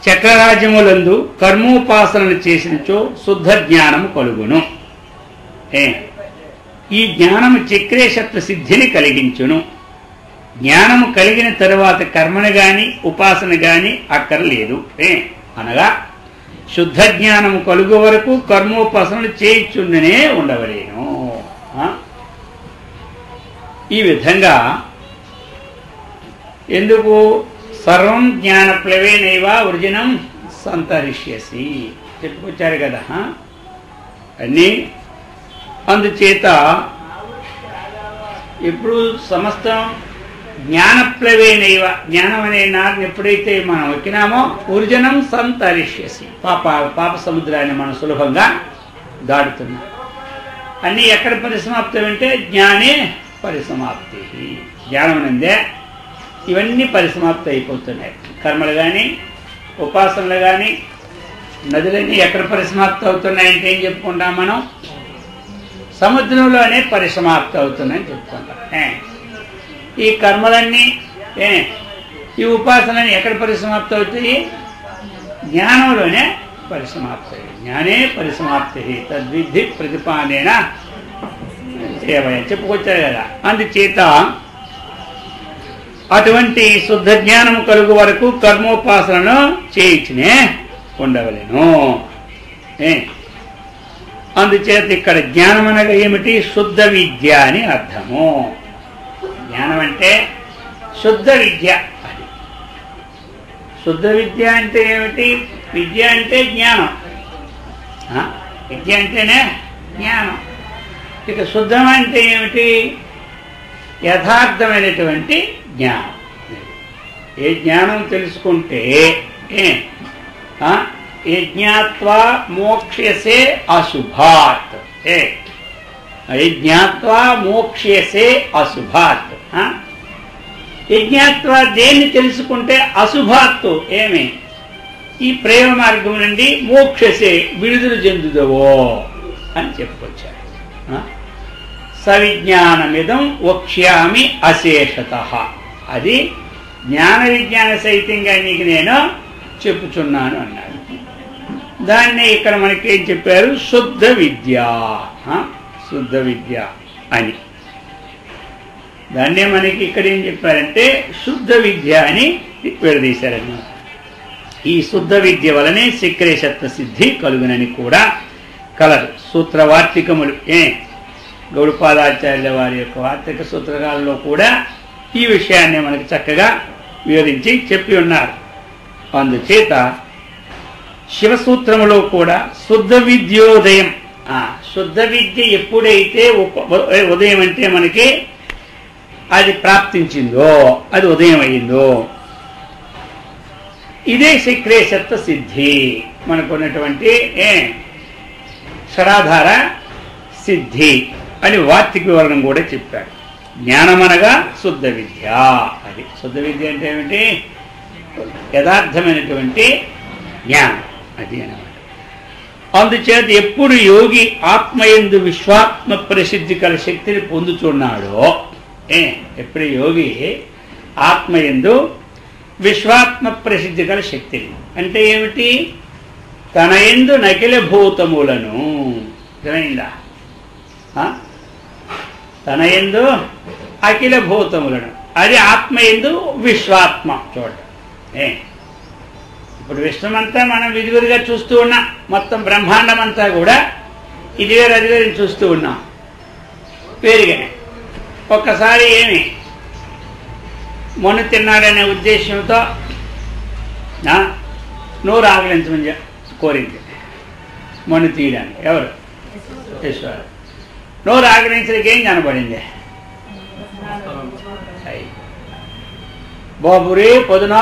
చక్రరాజ్యములందు కర్మోపాసనలు చేసినచో శుద్ధ జ్ఞానము కలుగును. ఈ జ్ఞానము చక్రేశత్వ సిద్ధిని కలిగించును. జ్ఞానము కలిగిన తరువాత కర్మను గాని ఉపాసన గాని అక్కర్లేదు. అనగా శుద్ధ జ్ఞానము కలుగు వరకు కర్మోపాసనలు చేయించుండనే ఉండవలేను. ఈ విధంగా ఎందుకు సర్వం జ్ఞాన ప్లవేనైవ వృజనం సంతరిష్యసి చెప్పుకొచ్చారు కదా అన్నీ. అందుచేత ఇప్పుడు సమస్తం జ్ఞానప్లవేనైవ, జ్ఞానం అనే నాటిని ఎప్పుడైతే మనం ఎక్కినామో ఊర్జనం సంతరిష్యసి, పాప సముద్రాన్ని మనం సులభంగా దాటుతున్నాం. అన్నీ ఎక్కడ పరిసమాప్తం అంటే జ్ఞానే పరిసమాప్తి. జ్ఞానం నందే ఇవన్నీ పరిసమాప్తి అయిపోతున్నాయి. కర్మలు కానీ ఉపాసనలు కానీ నదులన్నీ ఎక్కడ పరిసమాప్తి అవుతున్నాయంటే ఏం చెప్పుకుంటాం మనం? సముద్రంలోనే పరిసమాప్తి అవుతున్నాయని చెప్పుకుంటాం. ఈ కర్మలన్నీ ఈ ఉపాసనలన్నీ ఎక్కడ పరిసమాప్తి అవుతాయి? జ్ఞానంలోనే పరిసమాప్తి. జ్ఞానే పరిసమాప్తి తద్విద్ధి ప్రతిపాదన చెప్పుకొచ్చారు కదా. అందుచేత అటువంటి శుద్ధ జ్ఞానము కలుగు వరకు కర్మోపాసనను చేయించునే ఉండవలేను. అందుచేత ఇక్కడ జ్ఞానం అనగా ఏమిటి? శుద్ధ విద్య అని అర్థము. జ్ఞానం అంటే శుద్ధ విద్య. అది శుద్ధ విద్య అంటే ఏమిటి? విద్య అంటే జ్ఞానం. విద్య అంటేనే జ్ఞానం. ఇక శుద్ధం అంటే ఏమిటి? యథార్థమైనటువంటి జ్ఞానం. ఏ జ్ఞానం తెలుసుకుంటే ఏ జ్ఞాత్వా మోక్ష్యసే అశుభాత్, ఏ జ్ఞాత్వా మోక్ష్యసే అశుభాత్. ఏ జ్ఞాత్వా దేన్ని తెలుసుకుంటే అశుభాత్తు ఏమి? ఈ ప్రేమ మార్గం నుండి మోక్షసే విడుదల చెందుదవో అని చెప్పుకొచ్చారు. సవిజ్ఞానమిదం వక్ష్యామి అశేషతః. అది జ్ఞాన విజ్ఞాన సహితంగా నీకు నేను చెప్పుచున్నాను అన్నాడు. దాన్ని ఇక్కడ మనకేం చెప్పారు? శుద్ధ విద్య. శుద్ధ విద్య అని దాన్నే మనకి ఇక్కడ ఏం చెప్పారంటే శుద్ధ విద్య అని విడదీశారన్నమాట. ఈ శుద్ధ విద్య వలనే చక్రేశత్వ సిద్ధి కలుగునని కూడా కలరు సూత్రవార్తికములు. గౌడపాదాచార్యుల వారి యొక్క వార్తిక సూత్రకాలలో కూడా ఈ విషయాన్ని మనకి చక్కగా వివరించి చెప్పి ఉన్నారు. అందుచేత శివసూత్రములో కూడా శుద్ధ విద్యోదయం, శుద్ధ విద్య ఎప్పుడైతే ఉదయం అంటే మనకి అది ప్రాప్తించిందో, అది ఉదయం అయిందో, ఇదే చక్రేశత్వ సిద్ధి. మనకున్నటువంటి క్షరాధార సిద్ధి అని వార్తిక వివరణం కూడా చెప్పాడు. జ్ఞానమనగా శుద్ధ విద్య. అది శుద్ధ విద్య అంటే ఏమిటి? యథార్థమైనటువంటి జ్ఞానం అది అన్నమాట. అందుచేత ఎప్పుడు యోగి ఆత్మయందు విశ్వాత్మ ప్రసిద్ధి కల శక్తిని పొందుతున్నాడో, ఎప్పుడు యోగి ఆత్మయందు విశ్వాత్మ ప్రసిద్ధి గల శక్తిని అంటే ఏమిటి? తన యందు నకిల భూతములను, అర్థమైందా? తన యందు అఖిల భూతములను, అది ఆత్మయందు విశ్వాత్మ చూడ. ఇప్పుడు విశ్వమంతా మనం విధివిధిగా చూస్తూ ఉన్నాం. మొత్తం బ్రహ్మాండం అంతా కూడా ఇది వేరు అది వేరు చూస్తూ ఉన్నాం వేరుగానే. ఒక్కసారి ఏమి మొన్న తిన్నాడనే ఉద్దేశంతో నోరు ఆకలించమని కోరింది మొన్న తీయడానికి. ఎవరు? ఈశ్వరు. నోరు ఆకలించడానికి ఏం కనబడింది? బాబురే పొద్దున